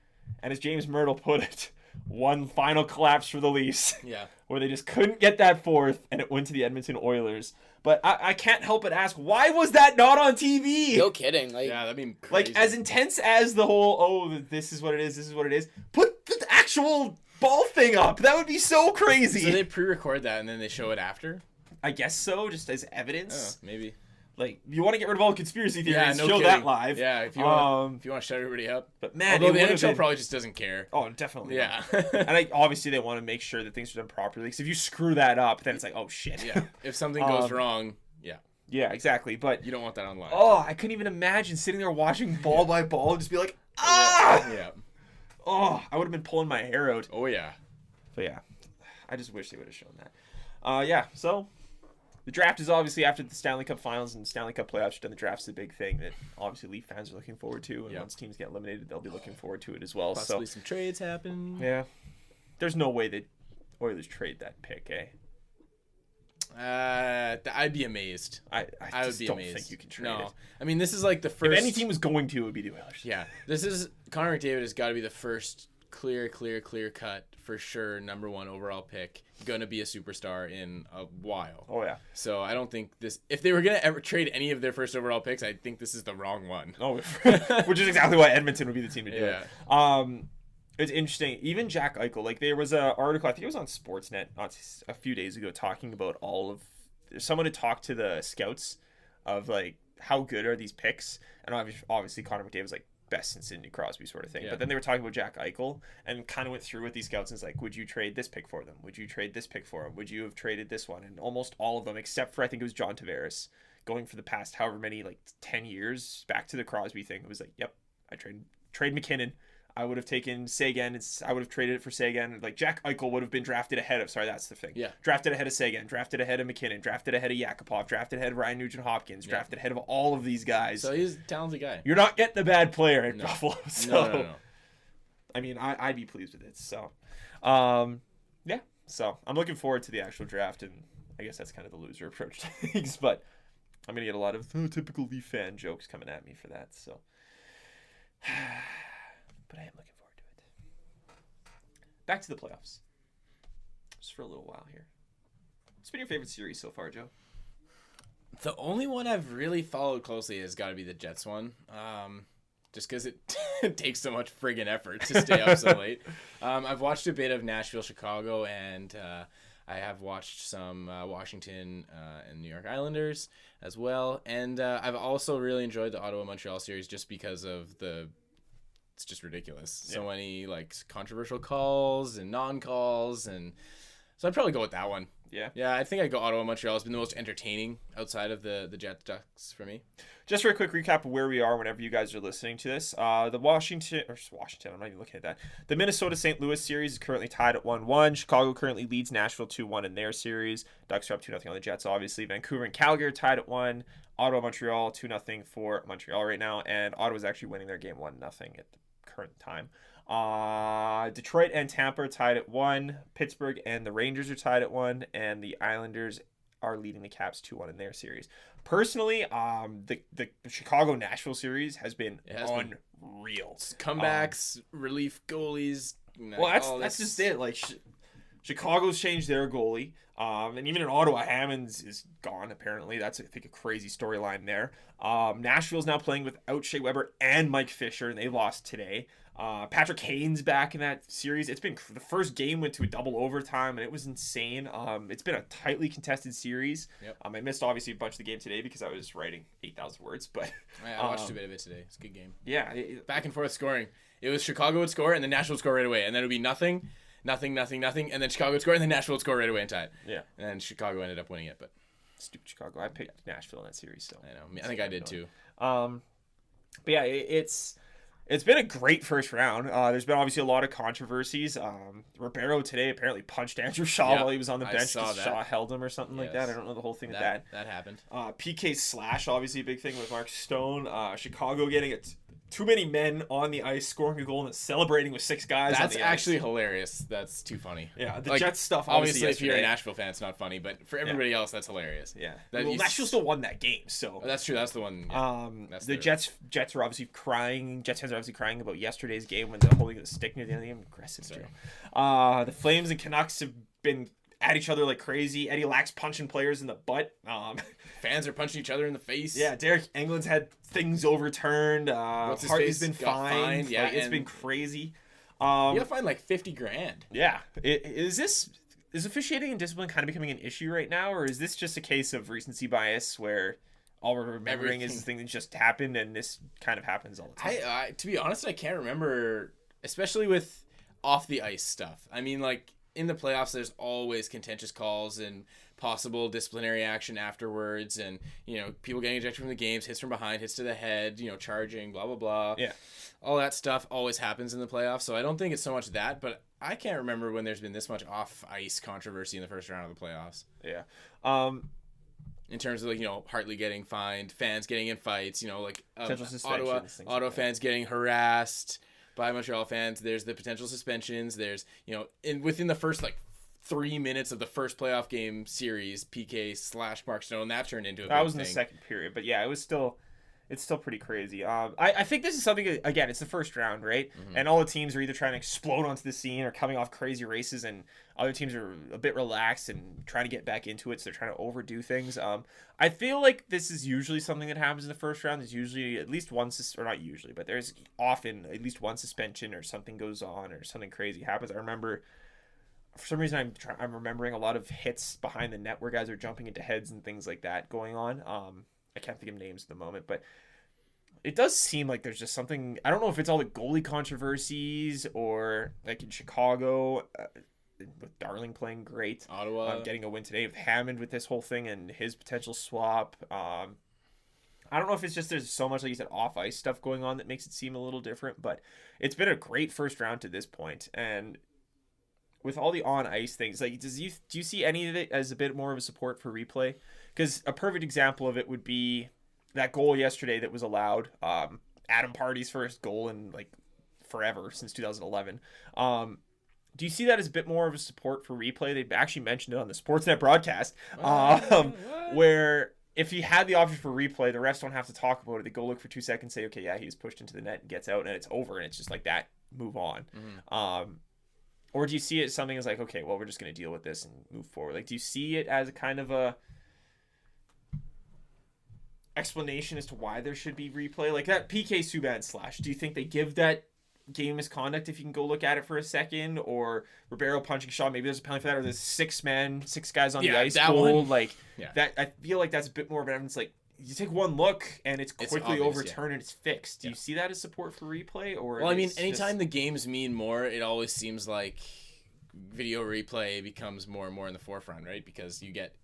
and as James Myrtle put it, one final collapse for the Leafs. Yeah. Where they just couldn't get that 4th, and it went to the Edmonton Oilers. But I can't help but ask, why was that not on TV? No kidding. Like, yeah, that'd be crazy. Like, as intense as the whole, this is what it is, put the actual ball thing up. That would be so crazy. So they pre-record that and then they show it after? I guess so, just as evidence. Oh, maybe. Like, you want to get rid of all conspiracy theories, Yeah, no show kidding. that live. Yeah, if you want to shut everybody up. But man, although the it would've NHL been... probably just doesn't care. Oh, definitely. Yeah. And obviously they want to make sure that things are done properly. Because if you screw that up, then it's like, oh shit. Yeah. If something goes wrong, yeah. Yeah, exactly. But you don't want that online. Oh, I couldn't even imagine sitting there watching ball by ball and just be like, ah! Yeah. Oh, I would have been pulling my hair out. Oh, yeah. But yeah, I just wish they would have shown that. Yeah, so the draft is obviously after the Stanley Cup Finals and Stanley Cup playoffs. Then the draft's the big thing that obviously Leaf fans are looking forward to. And once teams get eliminated, they'll be looking forward to it as well. Possibly some trades happen. Yeah. There's no way that Oilers trade that pick, eh? I'd be amazed. I would be don't amazed. think you can trade it. I mean, this is like the first. If any team was going to, it would be the Oilers. Yeah, this is Connor McDavid has got to be the first clear cut for sure number 1 overall pick. Gonna be a superstar in a while. Oh yeah. So I don't think this. If they were gonna ever trade any of their first overall picks, I think this is the wrong one. Oh, which is exactly why Edmonton would be the team to do it. It's interesting. Even Jack Eichel, like there was an article, I think it was on Sportsnet a few days ago, talking about someone had talked to the scouts of like how good are these picks, and obviously Connor McDavid was like best in Sidney Crosby sort of thing. Yeah. But then they were talking about Jack Eichel and kind of went through with these scouts and it's like, would you trade this pick for them? Would you trade this pick for them? Would you have traded this one? And almost all of them, except for I think it was John Tavares, going for the past however many, like 10 years back to the Crosby thing. It was like, yep, I trade McKinnon. I would have taken Sagan. I would have traded it for Sagan. Like Jack Eichel would have been drafted ahead of. Sorry, that's the thing. Yeah. Drafted ahead of Sagan. Drafted ahead of McKinnon. Drafted ahead of Yakupov. Drafted ahead of Ryan Nugent-Hopkins. Drafted ahead of all of these guys. So he's a talented guy. You're not getting a bad player at Buffalo. So, no. I mean, I'd be pleased with it. So, yeah. So I'm looking forward to the actual draft, and I guess that's kind of the loser approach to things. But I'm gonna get a lot of typical Leaf fan jokes coming at me for that. So. But I am looking forward to it. Back to the playoffs. Just for a little while here. What's been your favorite series so far, Joe? The only one I've really followed closely has got to be the Jets one. Just because it takes so much friggin' effort to stay up so late. I've watched a bit of Nashville, Chicago, and I have watched some Washington and New York Islanders as well. And I've also really enjoyed the Ottawa-Montreal series just because of it's just ridiculous. Yeah. So many like controversial calls and non-calls, and so I'd probably go with that one. Yeah, I think I'd go Ottawa-Montreal. Has been the most entertaining outside of the Jets Ducks for me. Just for a quick recap of where we are whenever you guys are listening to this, the Washington, I'm not even looking at that. The Minnesota-St. Louis series is currently tied at 1-1. Chicago currently leads Nashville 2-1 in their series. Ducks are up 2-0 on the Jets, obviously. Vancouver and Calgary are tied at 1. Ottawa-Montreal 2-0 for Montreal right now, and Ottawa's actually winning their game 1-0 at the current time. Detroit and Tampa are tied at 1. Pittsburgh and the Rangers are tied at 1, and the Islanders are leading the Caps 2-1 in their series. Personally, the Chicago-Nashville series has been unreal. Comebacks, relief goalies. Well, that's just it. Like Chicago's changed their goalie, and even in Ottawa, Hammonds is gone. Apparently, that's I think a crazy storyline there. Nashville's now playing without Shea Weber and Mike Fisher, and they lost today. Patrick Kane's back in that series. It's been the first game went to a double overtime, and it was insane. It's been a tightly contested series. Yep. I missed obviously a bunch of the game today because I was writing 8,000 words, but I watched a bit of it today. It's a good game. Yeah, back and forth scoring. It was Chicago would score, and then Nashville would score right away, and then it would be nothing, and then Chicago would score, and then Nashville would score right away and tie it. Yeah, and then Chicago ended up winning it, but stupid Chicago. I picked Nashville in that series, so I know. I think I did too. But yeah, it's been a great first round. There's been obviously a lot of controversies. Ribeiro today apparently punched Andrew Shaw while he was on the bench because Shaw held him or something like that. I don't know the whole thing with that. That happened. PK slash, obviously a big thing with Mark Stone. Chicago getting a too many men on the ice scoring a goal and then celebrating with 6 guys. That's on the actually ice. hilarious. That's too funny. Yeah, the Like, Jets stuff. Obviously, if you're a yesterday. Nashville fan, it's not funny, but for everybody else, that's hilarious. Yeah, That well, you Nashville still won that game, so. Oh, that's true. That's the one. Yeah. That's The their- Jets were obviously crying. Jets fans are obviously crying about yesterday's game when they're holding the stick near the end of the game. Aggressive, Sorry. Joe. The Flames and Canucks have been at each other like crazy. Eddie Lack's punching players in the butt. Fans are punching each other in the face. Yeah, Derek England's had things overturned. What's his Hartley's face been got fined, yeah, Like, it's and- been crazy. You gotta find like $50,000. Yeah. Is officiating and discipline kind of becoming an issue right now, or is this just a case of recency bias where all we're remembering is the thing that just happened and this kind of happens all the time? I to be honest, I can't remember, especially with off the ice stuff. I mean, like in the playoffs, there's always contentious calls and possible disciplinary action afterwards, and people getting ejected from the games, hits from behind, hits to the head, charging, blah blah blah. Yeah, all that stuff always happens in the playoffs. So I don't think it's so much that, but I can't remember when there's been this much off ice controversy in the first round of the playoffs. Yeah. In terms of Hartley getting fined, fans getting in fights, Potential suspensions, things Ottawa like that. fans getting harassed by Montreal fans. There's the potential suspensions. There's within the first 3 minutes of the first playoff game series, PK/Mark Stone, that turned into a That big was in the thing. second period, but yeah, it's still pretty crazy. I think this is something, again, it's the first round, right? Mm-hmm. And all the teams are either trying to explode onto the scene or coming off crazy races, and other teams are a bit relaxed and trying to get back into it, so they're trying to overdo things. I feel like this is usually something that happens in the first round. There's usually at least one, or not usually, but there's often at least one suspension or something goes on or something crazy happens. I remember, for some reason, I'm remembering a lot of hits behind the net where guys are jumping into heads and things like that going on. I can't think of names at the moment, but it does seem like there's just something. I don't know if it's all the goalie controversies or like in Chicago with Darling playing great, Ottawa getting a win today with Hammond with this whole thing and his potential swap. I don't know if it's just there's so much, like you said, off ice stuff going on that makes it seem a little different, but it's been a great first round to this point. And with all the on ice things, like do you see any of it as a bit more of a support for replay? Because a perfect example of it would be that goal yesterday that was allowed. Adam Party's first goal in forever since 2011. Do you see that as a bit more of a support for replay? They actually mentioned it on the Sportsnet broadcast, where if he had the option for replay, the refs don't have to talk about it. They go look for 2 seconds, say, okay, yeah, he was pushed into the net and gets out, and it's over, and it's just like that, move on. Mm-hmm. Or do you see it as something as like, okay, well, we're just going to deal with this and move forward? Like, do you see it as a kind of a explanation as to why there should be replay? Like that PK Subban slash, do you think they give that game misconduct if you can go look at it for a second? Or Ribeiro punching Shaw, maybe there's a penalty for that, or there's 6 guys on the ice that goal. one. That, I feel like that's a bit more of evidence. Like, you take one look and it's quickly obvious, overturned and it's fixed. Do you see that as support for replay? Or well, I mean, anytime the games mean more, it always seems like video replay becomes more and more in the forefront, right? Because you get,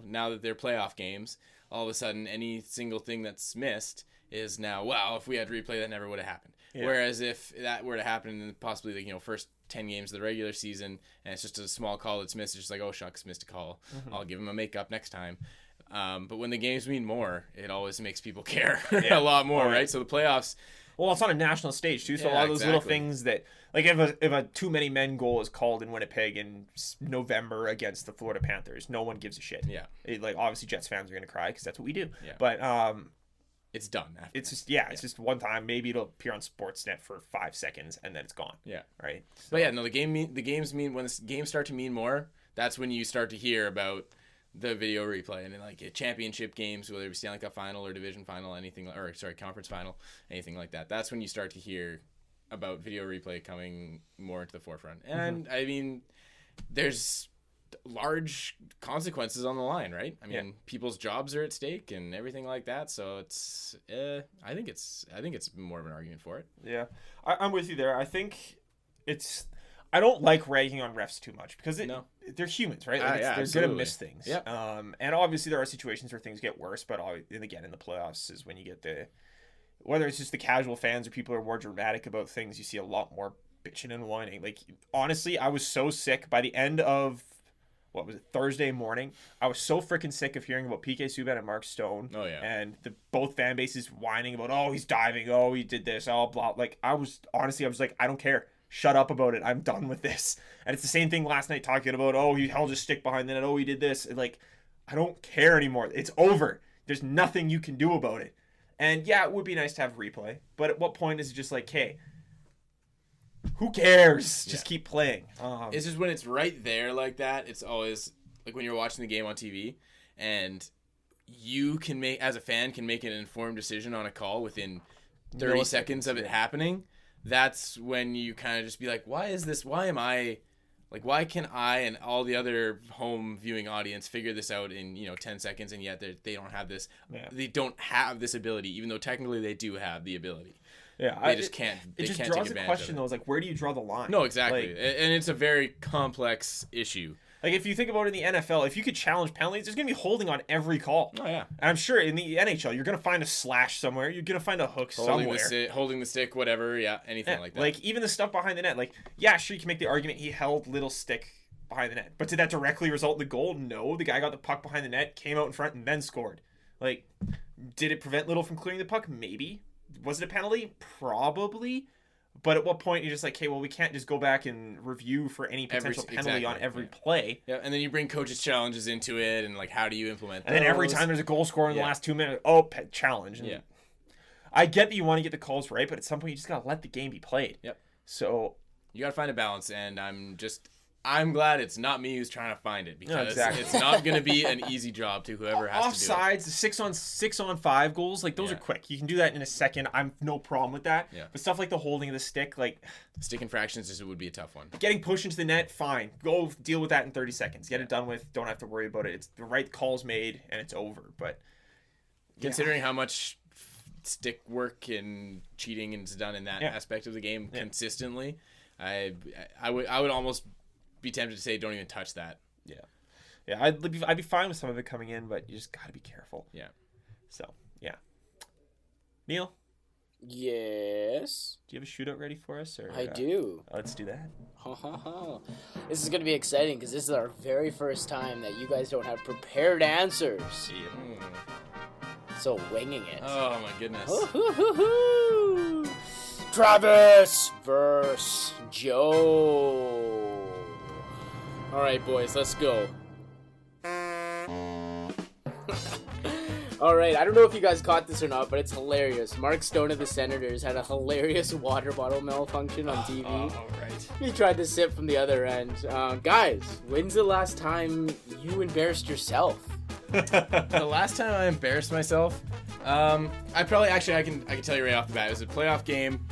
now that they're playoff games, all of a sudden any single thing that's missed is now, wow, if we had replay, that never would have happened. Yeah. Whereas if that were to happen in possibly the first 10 games of the regular season and it's just a small call that's missed, it's just like, oh, shucks, missed a call. Mm-hmm. I'll give him a makeup next time. But when the games mean more, it always makes people care a lot more, right? So the playoffs... Well, it's on a national stage, too, so a lot of those little things that... Like, if a too many men goal is called in Winnipeg in November against the Florida Panthers, no one gives a shit. Yeah. Obviously, Jets fans are going to cry because that's what we do. Yeah. But... it's done. It's just it's just one time. Maybe it'll appear on Sportsnet for 5 seconds and then it's gone. Yeah. Right. So. But yeah, no, the games mean when the games start to mean more. That's when you start to hear about the video replay, and in championship games, whether it be Stanley Cup final or division final, conference final, anything like that. That's when you start to hear about video replay coming more into the forefront. And I mean, there's large consequences on the line, right? I mean, people's jobs are at stake and everything like that. So it's, I think it's more of an argument for it. Yeah, I'm with you there. I think I don't like ragging on refs too much because they're humans, right? They're going to miss things. Yep. And obviously there are situations where things get worse, but again, in the playoffs is when you get whether it's just the casual fans or people who are more dramatic about things, you see a lot more bitching and whining. Like, honestly, I was so sick by the end of Thursday morning. I was so freaking sick of hearing about PK Subban and Mark Stone. Oh, yeah. And both fan bases whining about, oh, he's diving, oh, he did this, oh, blah. Like, I was like, I don't care. Shut up about it. I'm done with this. And it's the same thing last night talking about, oh, he held his stick behind the net, oh, he did this. And, like, I don't care anymore. It's over. There's nothing you can do about it. And yeah, it would be nice to have replay. But at what point is it just like, hey, who cares? Just keep playing. It's just when it's right there like that, it's always like when you're watching the game on TV and you can make, as a fan, can make an informed decision on a call within 30 seconds of it happening. That's when you kind of just be like, why can I and all the other home viewing audience figure this out in 10 seconds, and yet they don't have this. Yeah. They don't have this ability, even though technically they do have the ability. Yeah, they just can't. It just draws a question though. Is like, where do you draw the line? No, exactly, and it's a very complex issue. Like, if you think about it in the NFL, if you could challenge penalties, there's going to be holding on every call. Oh, yeah. And I'm sure in the NHL, you're going to find a slash somewhere. You're going to find a hook somewhere. Holding the stick, whatever. Yeah, anything like that. Like, even the stuff behind the net. Like, yeah, sure, you can make the argument he held little stick behind the net. But did that directly result in the goal? No. The guy got the puck behind the net, came out in front, and then scored. Like, did it prevent Little from clearing the puck? Maybe. Was it a penalty? Probably. But at what point you're just like, hey, well, we can't just go back and review for any potential penalty on every play. Yeah, and then you bring coaches' challenges into it, and like, how do you implement those? And then every time there's a goal scorer in the last 2 minutes, challenge. And I get that you want to get the calls right, but at some point you just gotta let the game be played. Yep. So you gotta find a balance, and I'm glad it's not me who's trying to find it, because it's not going to be an easy job to whoever has to do it. Offsides, the 6-on-5 goals, like those are quick. You can do that in a second. I'm no problem with that. Yeah. But stuff like the holding of the stick, like stick infractions, would be a tough one. Getting pushed into the net, fine. Go deal with that in 30 seconds. Get it done with. Don't have to worry about it. It's the right call's made and it's over. But considering how much stick work and cheating is done in that aspect of the game consistently, I would almost be tempted to say don't even touch that. Yeah, I'd be fine with some of it coming in, but you just got to be careful. Yeah. So, yeah. Neil? Yes? Do you have a shootout ready for us? Or I do. Let's do that. This is going to be exciting because this is our very first time that you guys don't have prepared answers. So, winging it. Oh, my goodness. Travis versus Joe. All right, boys, let's go. All right, I don't know if you guys caught this or not, but it's hilarious. Mark Stone of the Senators had a hilarious water bottle malfunction on TV. Right. He tried to sip from the other end. Guys, when's the last time you embarrassed yourself? The last time I embarrassed myself, I can tell you right off the bat. It was a playoff game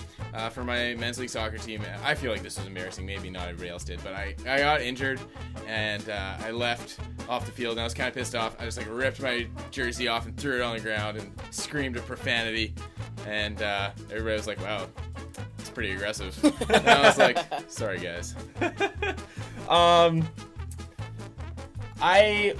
for my men's league soccer team. I feel like this was embarrassing. Maybe not everybody else did, but I got injured and I left off the field and I was kind of pissed off. I just ripped my jersey off and threw it on the ground and screamed a profanity. And everybody was like, "Wow, it's pretty aggressive." And I was like, "Sorry, guys." I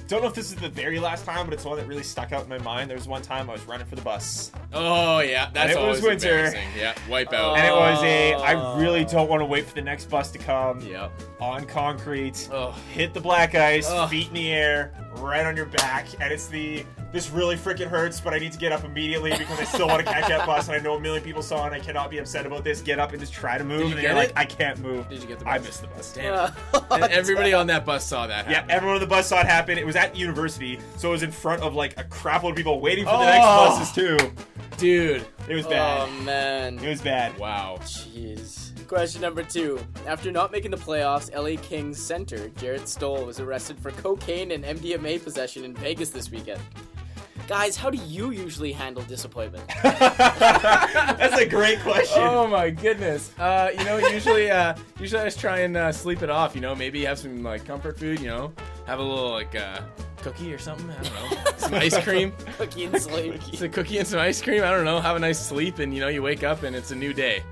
don't know if this is the very last time, but it's one that really stuck out in my mind. There was one time I was running for the bus. Oh, yeah. That's always winter. Embarrassing. Yeah, Wipeout. And it was I really don't want to wait for the next bus to come. Yep. On concrete. Hit the black ice, feet in the air, right on your back. And it's this really freaking hurts, but I need to get up immediately because I still want to catch that bus. And I know a million people saw it and I cannot be upset about this. Get up and just try to move. And you're like, I can't move. Did you get the bus? I missed the bus. Damn it. And everybody on that bus saw that happen. Yeah, everyone on the bus saw it happen. It was at university, so it was in front of a crap load of people waiting for the next buses too. Dude. It was bad. Oh, man. It was bad. Wow. Jeez. Question number 2. After not making the playoffs, LA Kings center Jarrett Stoll was arrested for cocaine and MDMA possession in Vegas this weekend. Guys, how do you usually handle disappointment? That's a great question. Oh my goodness. Usually I just try and sleep it off. Maybe have some comfort food. Have a little cookie or something. I don't know. Some ice cream. Cookie and sleep. It's a cookie and some ice cream. I don't know. Have a nice sleep, and you wake up and it's a new day.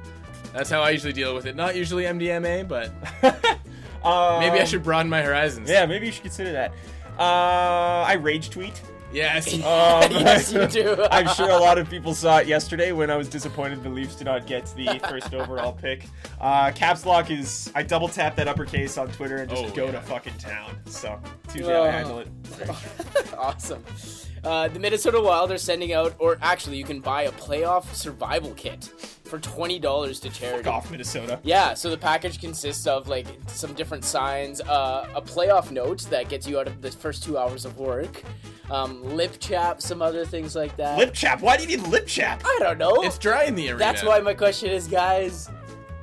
That's how I usually deal with it. Not usually MDMA, but maybe I should broaden my horizons. Yeah, maybe you should consider that. I rage tweet. Yes. Yes, you do. I'm sure a lot of people saw it yesterday when I was disappointed the Leafs did not get the first overall pick. Caps Lock is, I double tap that uppercase on Twitter and just go to fucking town. So, it's usually how I handle it. Awesome. The Minnesota Wild are sending out, or actually you can buy a playoff survival kit for $20 to charity. Fuck off, Minnesota. Yeah, so the package consists of like some different signs, a playoff note that gets you out of the first 2 hours of work, lip chap, some other things like that. Lip chap? Why do you need lip chap? I don't know. It's dry in the arena. That's why my question is, guys,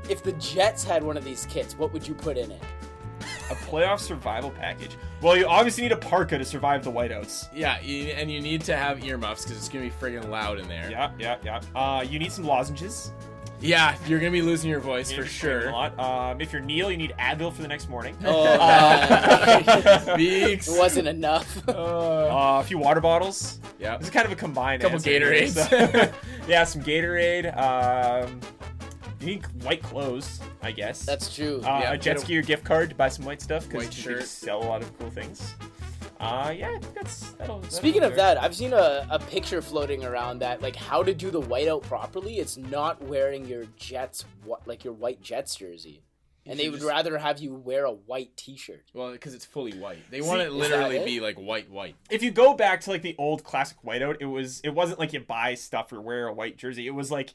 if the Jets had one of these kits, what would you put in it? A playoff survival package. Well, you obviously need a parka to survive the whiteouts. Yeah, and you need to have earmuffs because it's going to be friggin' loud in there. Yeah. You need some lozenges. Yeah, you're going to be losing your voice for sure. A lot. If you're Neil, you need Advil for the next morning. Beaks. It wasn't enough. A few water bottles. Yeah. This is kind of a combined Couple answer. Gatorades. Yeah, some Gatorade. You need white clothes, I guess. That's true. A jet ski or gift card to buy some white stuff White because you shirt. can sell a lot of cool things. Yeah, I think that'll Speaking be of there. that, I've seen a picture floating around that, like, how to do the whiteout properly. It's not wearing your Jets, like your white Jets jersey. And they would rather have you wear a white t-shirt. Well, because it's fully white. They want it literally be like white. If you go back to like the old classic whiteout, it wasn't like you buy stuff or wear a white jersey. It was like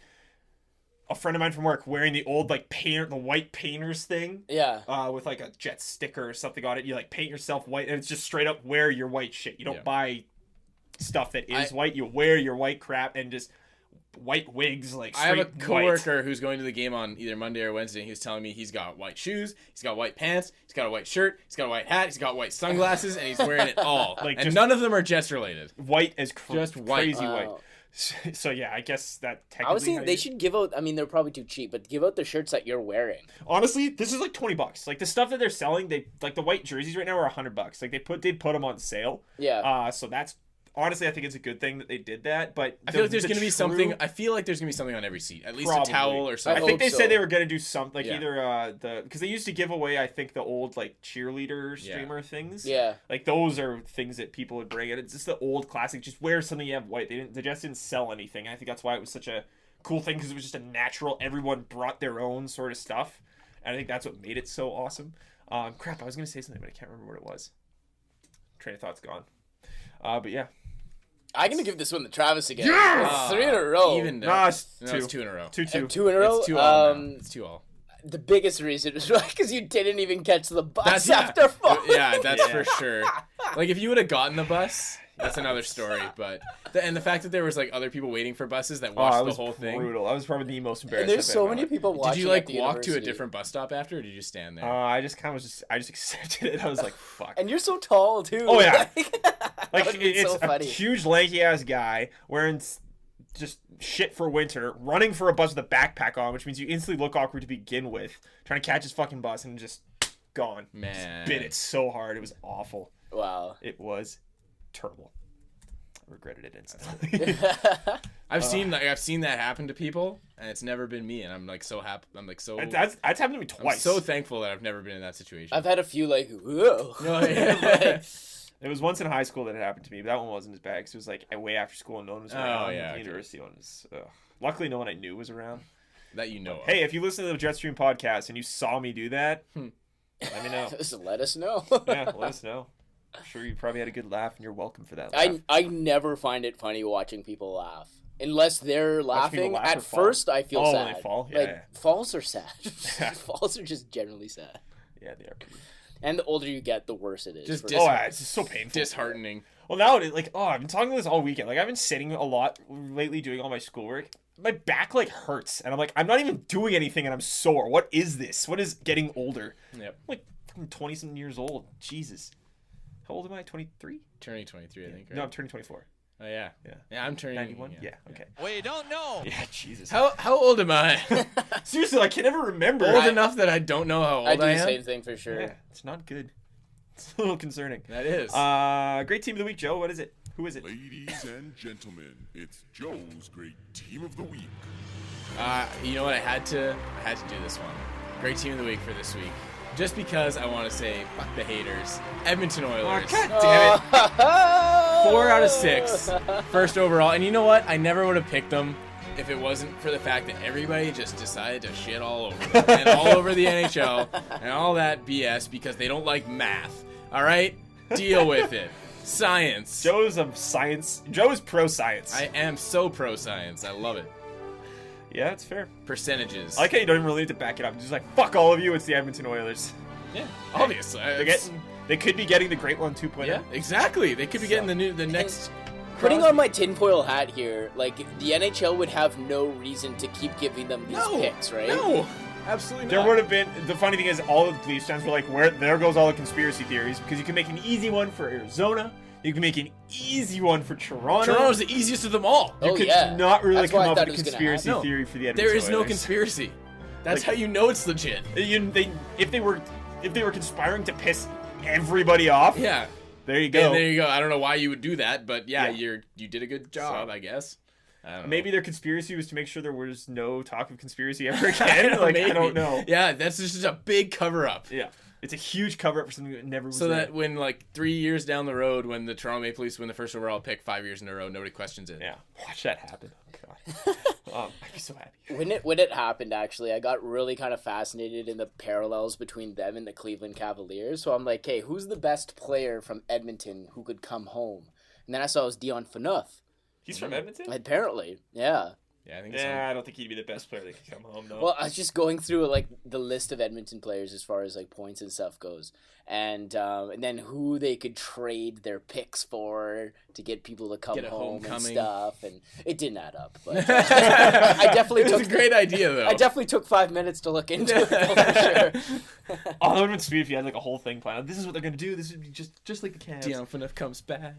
a friend of mine from work wearing the old like the white painters thing. Yeah. With like a jet sticker or something on it. You like paint yourself white and it's just straight up wear your white shit. You don't buy stuff that is white. You wear your white crap and just white wigs, like straight I have a coworker white. who's going to the game on either Monday or Wednesday, and he was telling me he's got white shoes, he's got white pants, he's got a white shirt, he's got a white hat, he's got white sunglasses, and he's wearing it all. Like, and just none of them are Jets related. White as Just white. crazy white. Wow. So yeah, I guess that technically. I was thinking they should give out, I mean, they're probably too cheap, but give out the shirts that you're wearing. Honestly, this is like $20. Like the stuff that they're selling, they like the white jerseys right now are $100. Like they'd put them on sale. Yeah. So that's honestly, I think it's a good thing that they did that. But I feel like there's going to be something. I feel like there's going to be something on every seat. At least Probably. a towel or I something. think they so. said they were gonna do something like Yeah. either because they used to give away I think the old like cheerleader streamer things. Yeah. Like those are things that people would bring, and it's just the old classic. Just wear something you have white. They just didn't sell anything. I think that's why it was such a cool thing because it was just a natural. Everyone brought their own sort of stuff, and I think that's what made it so awesome. Crap, I was gonna say something, but I can't remember what it was. Train of thought's gone. But yeah. I'm going to give this one to Travis again. Yes! It's 3 in a row. Even No, it's two. it's 2 in a row. 2-2. 2 in a row. It's 2 all. Now. It's 2 all. The biggest reason is because you didn't even catch the bus That's after falling. Yeah, that's for sure. Like if you would have gotten the bus, that's another story. But the fact that there was like other people waiting for buses that watched the was whole thing. brutal. I was probably the most embarrassed. And there's I've so been in many my life. people watching. Did you like at the walk to a university. different bus stop after, or did you just stand there? I just kind of I just accepted it. I was like, fuck. And you're so tall too. Oh, yeah. That Like would be it's so a funny. huge lanky ass guy wearing just shit for winter, running for a bus with a backpack on, which means you instantly look awkward to begin with, trying to catch his fucking bus and just gone. Man. Just bit it so hard. It was awful. Wow. It was terrible. I regretted it instantly. I've seen that happen to people, and it's never been me, and I'm like so happy. I'm like so. That's happened to me I'm twice. so thankful that I've never been in that situation. I've had a few like, whoa. Oh, yeah. There was once in high school that it happened to me, but that one wasn't as bad because it was like way after school and no one was around. yeah, The okay. university one was. Luckily, no one I knew was around. That you know. Hey, if you listen to the JetStream podcast and you saw me do that, let me know. Just let us know. Yeah, let us know. I'm sure you probably had a good laugh and you're welcome for that laugh. I never find it funny watching people laugh. Unless they're Watching people laughing. laugh or At fall? first, I feel Oh, when sad. they fall? Yeah, Like, yeah. falls are sad. Falls are just generally sad. Yeah, they are pretty. And the older you get, the worse it is. Just for dis- Oh, sure. yeah, it's just so painful. Disheartening. Well, now, I've been talking about this all weekend. Like, I've been sitting a lot lately doing all my schoolwork. My back, hurts. And I'm like, I'm not even doing anything and I'm sore. What is this? What is getting older? Yep. I'm like 20-something years old. Jesus. How old am I? 23? Turning 23, I think. Right? No, I'm turning 24. Oh yeah. Yeah. Yeah, I'm turning 91? Yeah, okay. We don't know. Yeah, Jesus. How old am I? Seriously, I can never remember. Old enough that I don't know how old I do I the am. same thing for sure. Yeah, it's not good. It's a little concerning. That is. Great team of the week, Joe. What is it? Who is it? Ladies and gentlemen, it's Joe's Great Team of the Week. You know what? I had to do this one. Great team of the week for this week. Just because I want to say fuck the haters. Edmonton Oilers. God damn it. 4 out of 6, first overall. And you know what? I never would have picked them if it wasn't for the fact that everybody just decided to shit all over them and all over the NHL and all that BS because they don't like math. All right? Deal with it. Science. Joe's a science. Joe is pro-science. I am so pro-science. I love it. Yeah, it's fair. Percentages. I like how you don't even really need to back it up. Just like, fuck all of you, it's the Edmonton Oilers. Yeah, obviously. They could be getting the Great One 2.0. Yeah, exactly. They could be getting the next... Putting on my tinfoil hat here, like, the NHL would have no reason to keep giving them these picks, right? No, absolutely not. There would have been... The funny thing is, all of the Leafs fans were like, there goes all the conspiracy theories, because you can make an easy one for Arizona, you can make an easy one for Toronto. Toronto's the easiest of them all. You could not really come up with a conspiracy No, theory for the Edmonton there is no Oilers. conspiracy. That's how you know it's legit. If they were conspiring to piss everybody off, Yeah. there you go. There you go. I don't know why you would do that, but Yeah. you did a good job, I guess. I don't know. Maybe their conspiracy was to make sure there was no talk of conspiracy ever again. I don't know. Yeah, that's just a big cover up. Yeah. It's a huge cover up for something that never was So there. that when 3 years down the road, when the Toronto Maple Leafs win the first overall pick 5 years in a row, nobody questions it. Yeah. Watch that happen. Oh, God. I'd be so happy. When it happened, actually, I got really kind of fascinated in the parallels between them and the Cleveland Cavaliers. So I'm like, hey, who's the best player from Edmonton who could come home? And then I saw it was Dion Phaneuf. He's from Edmonton? Apparently, yeah. Yeah, I think so. Yeah, I don't think he'd be the best player that could come home, though. Well, I was just going through like the list of Edmonton players as far as like points and stuff goes, and then who they could trade their picks for to get people to come Get a home and homecoming. stuff, and it didn't add up. But I definitely It's took a great idea, though. I definitely took 5 minutes to look into it for sure. Oh, that would have been sweet if you had like a whole thing planned. This is what they're going to do. This would be just like the Cavs. Dion Phaneuf comes back.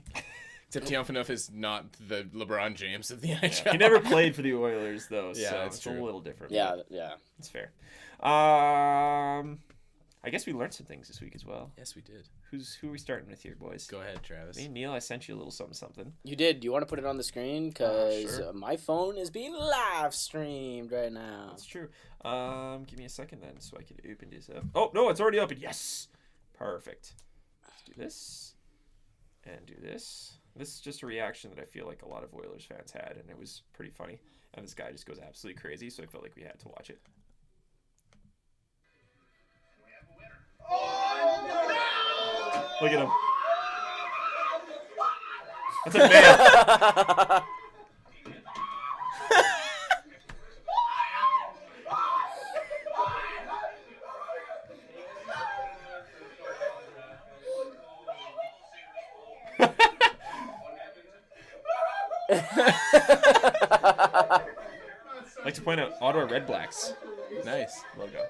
Except Dion Phaneuf is not the LeBron James of the NHL. He never played for the Oilers, though, Yeah, so that's it's true. a little different. Yeah, but yeah. it's fair. I guess we learned some things this week as well. Yes, we did. Who are we starting with here, boys? Go ahead, Travis. Hey, Neil, I sent you a little something. You did. Do you want to put it on the screen? Because Sure. my phone is being live streamed right now. That's true. Give me a second then, so I can open this up. Oh no, it's already open. Yes, perfect. Let's do this and do this. This is just a reaction that I feel like a lot of Oilers fans had, and it was pretty funny. And this guy just goes absolutely crazy, so I felt like we had to watch it. Look at him. That's a man. I'd like to point out Ottawa Red Blacks Nice. logo.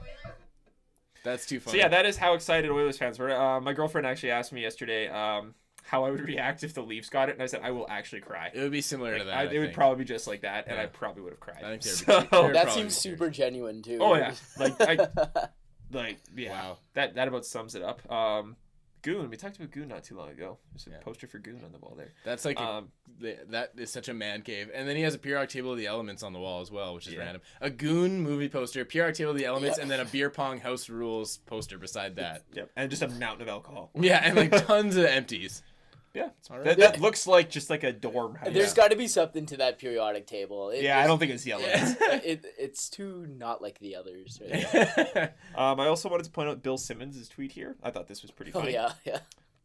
That's too So funny. yeah, that is how excited Oilers fans were. My girlfriend actually asked me yesterday how I would react if the Leafs got it, and I said I will actually cry. It would be similar to that. It would probably be just like that, and Yeah. I probably would have cried. I think they're So- they're That probably seems weird. super genuine too. Oh yeah, yeah. Wow. That about sums it up. Goon. We talked about Goon not too long ago. There's a poster for Goon on the wall there. That's like that is such a man cave. And then he has a periodic table of the elements on the wall as well, which is random. A Goon movie poster, periodic table of the elements, and then a beer pong house rules poster beside that. Yep, and just a mountain of alcohol. Yeah, and like tons of empties. Yeah, All right. that looks like just like a dorm house. There's got to be something to that periodic table. I don't think it's yellow. It's too not like the others. Right? I also wanted to point out Bill Simmons' tweet here. I thought this was pretty Oh funny. yeah.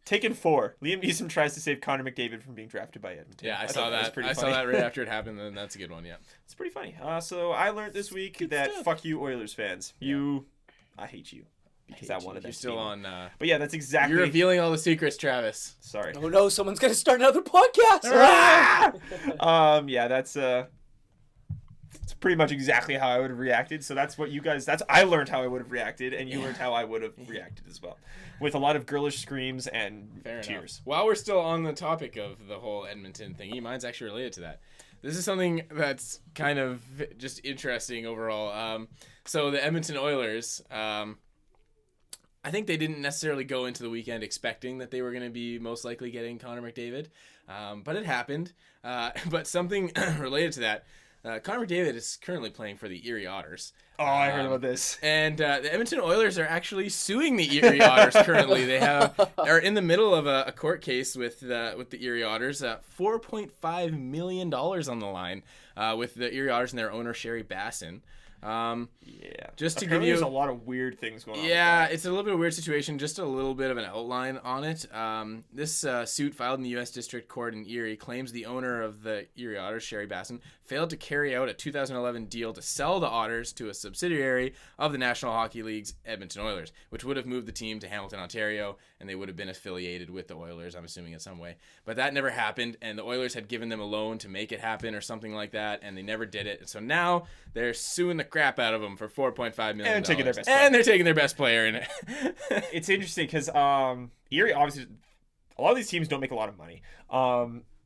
Taken 4. Liam Neeson tries to save Connor McDavid from being drafted by Edmonton. Yeah, I thought saw was that. pretty I saw funny. that right after it happened, and that's a good one. Yeah. It's pretty funny. So I learned this week that stuff. fuck you Oilers fans. I hate you because I wanted that. You're to still be- on. But yeah, that's exactly. You're revealing all the secrets, Travis. Sorry. Oh no, someone's gonna start another podcast. Yeah, that's it's pretty much exactly how I would have reacted. So that's what you guys. I learned how I would have reacted, and you learned how I would have reacted as well, with a lot of girlish screams and Fair tears. enough. While we're still on the topic of the whole Edmonton thingy, mine's actually related to that. This is something that's kind of just interesting overall. So the Edmonton Oilers, I think they didn't necessarily go into the weekend expecting that they were going to be most likely getting Connor McDavid, but it happened. But something related to that, Connor McDavid is currently playing for the Erie Otters. Oh, I heard about this. And the Edmonton Oilers are actually suing the Erie Otters currently. They are in the middle of a court case with the Erie Otters. $4.5 million on the line with the Erie Otters and their owner, Sherry Bassin. Just to give you there's a lot of weird things going on. Yeah, it's a little bit of a weird situation. Just a little bit of an outline on it. This suit filed in the U.S. District Court in Erie claims the owner of the Erie Otters, Sherry Bassin, failed to carry out a 2011 deal to sell the Otters to a subsidiary of the National Hockey League's Edmonton Oilers, which would have moved the team to Hamilton, Ontario, and they would have been affiliated with the Oilers, I'm assuming, in some way. But that never happened, and the Oilers had given them a loan to make it happen or something like that, and they never did it. And so now they're suing the crap out of them for $4.5 million. And taking their best player. And they're taking their best player in it. It's interesting because Erie, obviously, a lot of these teams don't make a lot of money.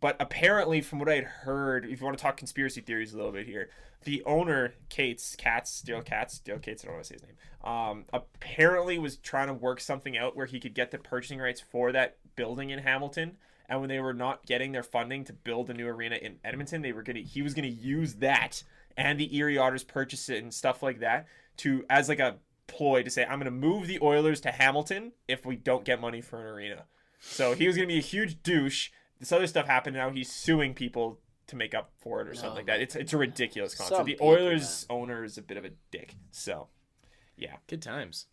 But apparently, from what I had heard, if you want to talk conspiracy theories a little bit here, the owner, Daryl Katz, I don't want to say his name, apparently was trying to work something out where he could get the purchasing rights for that building in Hamilton. And when they were not getting their funding to build a new arena in Edmonton, he was gonna use that and the Erie Otters purchase it and stuff like that as like a ploy to say, I'm gonna move the Oilers to Hamilton if we don't get money for an arena. So he was gonna be a huge douche. This other stuff happened. Now he's suing people to make up for it or something like that. It's a ridiculous concept. The Oilers owner is a bit of a dick. So, yeah. Good times.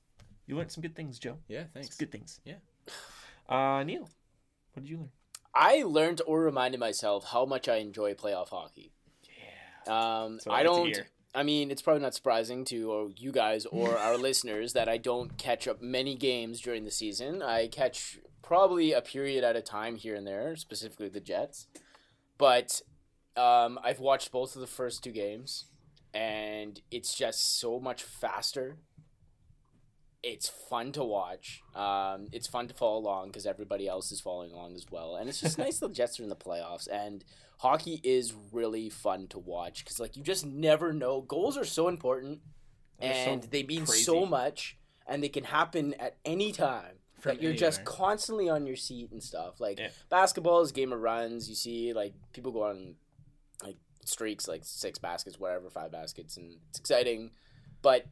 You learned some good things, Joe. Yeah, thanks. Some good things. Yeah. Neil, what did you learn? I learned or reminded myself how much I enjoy playoff hockey. Yeah. I mean, it's probably not surprising to you guys or our listeners that I don't catch up many games during the season. I catch probably a period at a time here and there, specifically the Jets. But I've watched both of the first two games, and it's just so much faster. It's fun to watch. It's fun to follow along because everybody else is following along as well. And it's just nice the Jets are in the playoffs. And hockey is really fun to watch because, like, you just never know. Goals are so important, and they mean so much, and they can happen at any time. That you're just constantly on your seat and stuff. Like, basketball is a game of runs. You see, like, people go on, like, streaks, like 6 baskets, whatever, 5 baskets, and it's exciting. But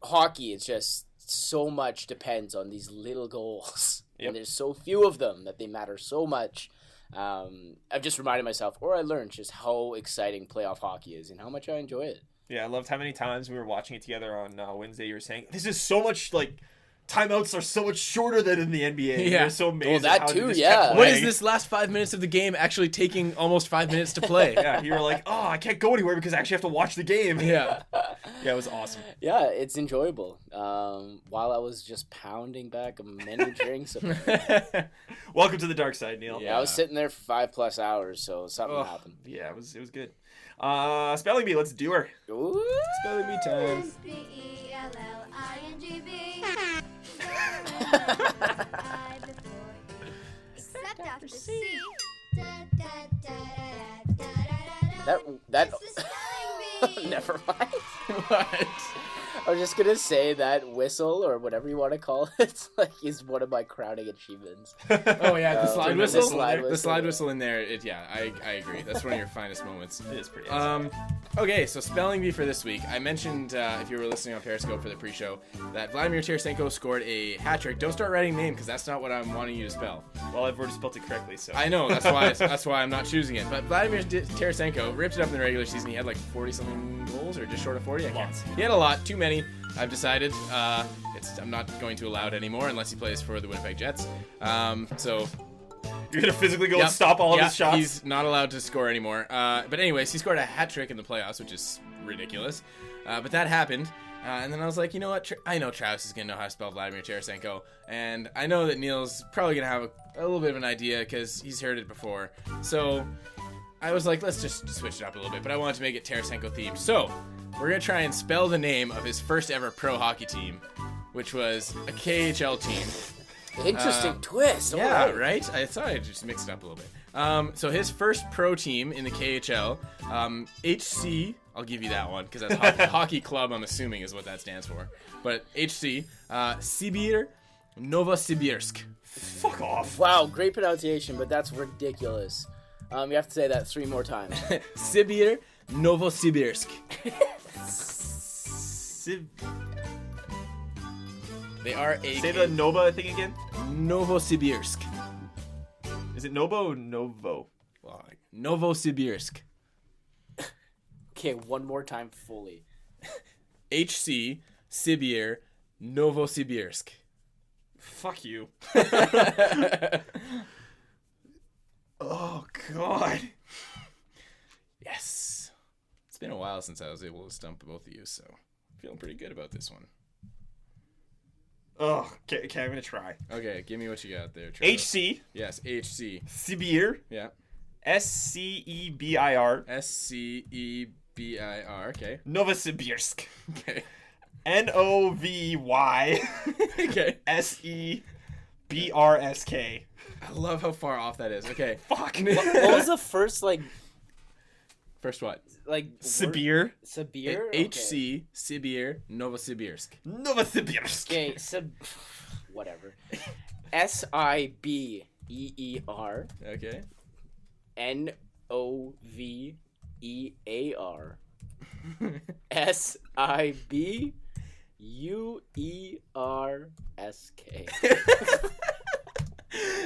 hockey, it's just so much depends on these little goals. And there's so few of them that they matter so much. I've just reminded myself, or I learned just how exciting playoff hockey is and how much I enjoy it. Yeah, I loved how many times we were watching it together on Wednesday. You were saying, this is so much, like, timeouts are so much shorter than in the NBA. Yeah. You're so amazed. Well, that too, yeah. What is this last 5 minutes of the game actually taking almost 5 minutes to play? Yeah, you were like, oh, I can't go anywhere because I actually have to watch the game. Yeah. Yeah, it was awesome. Yeah, it's enjoyable. While I was just pounding back many drinks. Welcome to the dark side, Neil. Yeah, I was sitting there for 5+ hours, so something happened. Yeah, it was good. Spelling bee, let's do her. Ooh. Spelling bee time. SPELLINGB. Except after C. That It's the spelling bee. Never mind. What? I was just gonna say that whistle or whatever you want to call it, like, is one of my crowning achievements. Oh yeah, the slide the whistle. slide The whistle. slide whistle in there. I agree. That's one of your finest moments. It is pretty awesome. Okay, so spelling bee for this week. I mentioned, if you were listening on Periscope for the pre-show, that Vladimir Tarasenko scored a hat trick. Don't start writing name because that's not what I'm wanting you to spell. Well, I've already spelled it correctly, so. I know, that's why I'm not choosing it. But Vladimir Tarasenko ripped it up in the regular season. He had like 40-something goals, or just short of 40. Lots. He had a lot, too many. I've decided I'm not going to allow it anymore unless he plays for the Winnipeg Jets. So you're going to physically go and stop all of his shots? He's not allowed to score anymore. But anyways, he scored a hat trick in the playoffs, which is ridiculous. But that happened. And then I was like, you know what? I know Travis is going to know how to spell Vladimir Tarasenko. And I know that Neil's probably going to have a little bit of an idea because he's heard it before. So I was like, let's just switch it up a little bit. But I wanted to make it Tarasenko themed. So we're going to try and spell the name of his first ever pro hockey team, which was a KHL team. Interesting twist. Yeah, right? I thought I just mixed it up a little bit. So his first pro team in the KHL, HC, I'll give you that one, because that's hockey club, I'm assuming, is what that stands for. But HC, Sibir Novosibirsk. Fuck off. Wow, great pronunciation, but that's ridiculous. You have to say that 3 more times. Sibir Novosibirsk. They are a Say the Nova thing again. Novosibirsk. Is it Nobo or Novo? Novosibirsk. Okay, one more time fully. HC Sibir Novosibirsk. Fuck you. Oh God. Yes. It's been a while since I was able to stump both of you, so I'm feeling pretty good about this one. Oh, okay, I'm gonna try. Okay, give me what you got there, Trevor. HC Yes, HC. Sibir. Yeah. SCEBIR. SCEBIR. Okay. Novosibirsk. Okay. NOVY Okay. SEBRSK. I love how far off that is. Okay. Fuck. What was the first First what? Sibir. Sibir? HC Sibir Novosibirsk. Novosibirsk. Okay, whatever. SIBEER Okay. NOVEAR SIBUERSK.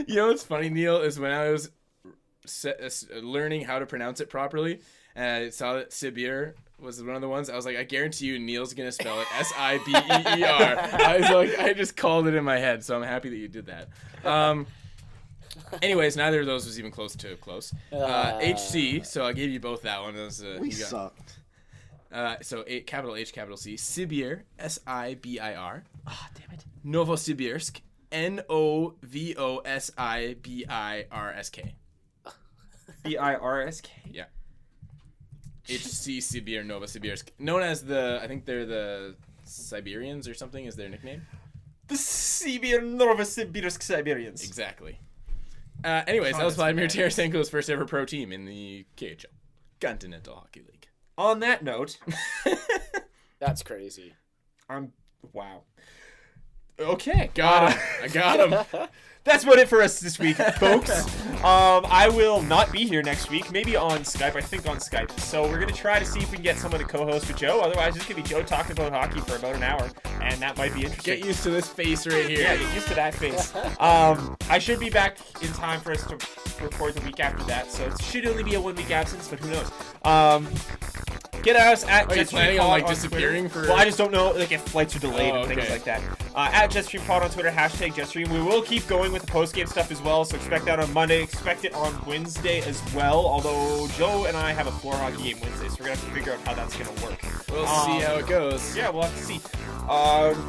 You know what's funny, Neil, is when I was learning how to pronounce it properly, and I saw that Sibir was one of the ones, I was like, I guarantee you Neil's going to spell it SIBEER. I was like, I just called it in my head, so I'm happy that you did that. Anyways, neither of those was even close to close. HC, so I gave you both that one. We sucked. So capital H, capital C. Sibir, SIBIR. Ah, damn it. Novosibirsk, NOVOSIBIRSK. BIRSK. Yeah. HC Sibir Novosibirsk. Known as I think they're the Siberians or something is their nickname. The Sibir Novosibirsk Siberians. Exactly. Anyways, that was Vladimir Tarasenko's first ever pro team in the KHL. Continental Hockey League. On that note, That's crazy. wow. Okay. Got him. I got him. That's about it for us this week, folks. I will not be here next week. Maybe on Skype. I think on Skype. So we're going to try to see if we can get someone to co-host with Joe. Otherwise, it's going to be Joe talking about hockey for about an hour. And that might be interesting. Get used to this face right here. Yeah, get used to that face. I should be back in time for us to record the week after that. So it should only be a 1 week absence, but who knows. Get us at Are you JetStream planning Pod on like Twitter. disappearing for? Well, I just don't know like if flights are delayed and things okay. like that. At JetStream Pod on Twitter, hashtag JetStream. We will keep going with the post-game stuff as well, so expect that on Monday. Expect it on Wednesday as well, although Joe and I have a floor hockey game Wednesday, so we're going to have to figure out how that's going to work. We'll see how it goes. Yeah, we'll have to see.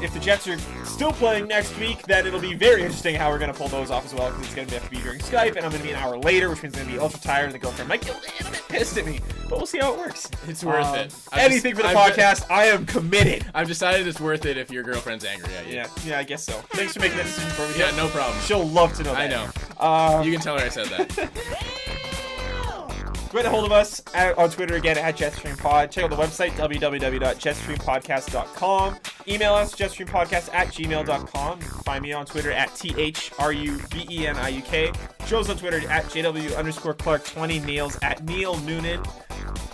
If the Jets are still playing next week, then it'll be very interesting how we're going to pull those off as well, because it's going to have to be during Skype, and I'm going to be an hour later, which means I'm going to be ultra tired, and the girlfriend might get a little bit pissed at me, but we'll see how it works. It's worth it. Anything for the podcast, I am committed. I've decided it's worth it if your girlfriend's angry at you. Yeah, I guess so. Thanks for making that decision for me. Yeah, no problem. She'll love to know that. I know. You can tell her I said that. Get a hold of us on Twitter again at JetStreamPod. Check out the website, www.jetstreampodcast.com. Email us, jetstreampodcast@gmail.com. Find me on Twitter at THRUBENIUK. Joe's on Twitter at JW_Clark20. Neil's at Neil Noonan.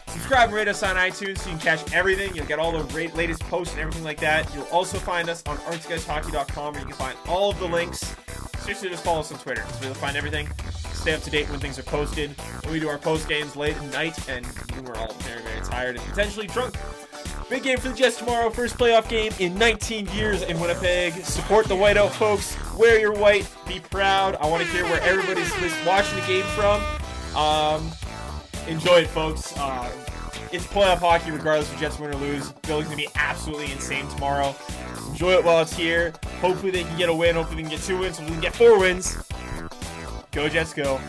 Subscribe and rate us on iTunes so you can catch everything. You'll get all the latest posts and everything like that. You'll also find us on artsguyshockey.com where you can find all of the links. Seriously, just follow us on Twitter so you'll find everything. Stay up to date when things are posted. When we do our post games late at night and when we're all very, very tired and potentially drunk. Big game for the Jets tomorrow. First playoff game in 19 years in Winnipeg. Support the Whiteout, folks. Wear your white. Be proud. I want to hear where everybody's watching the game from. Enjoy it, folks. It's playoff hockey regardless of Jets win or lose. Building's going to be absolutely insane tomorrow. Enjoy it while it's here. Hopefully they can get a win. Hopefully they can get 2 wins. Hopefully they can get 4 wins. Go Jets, go.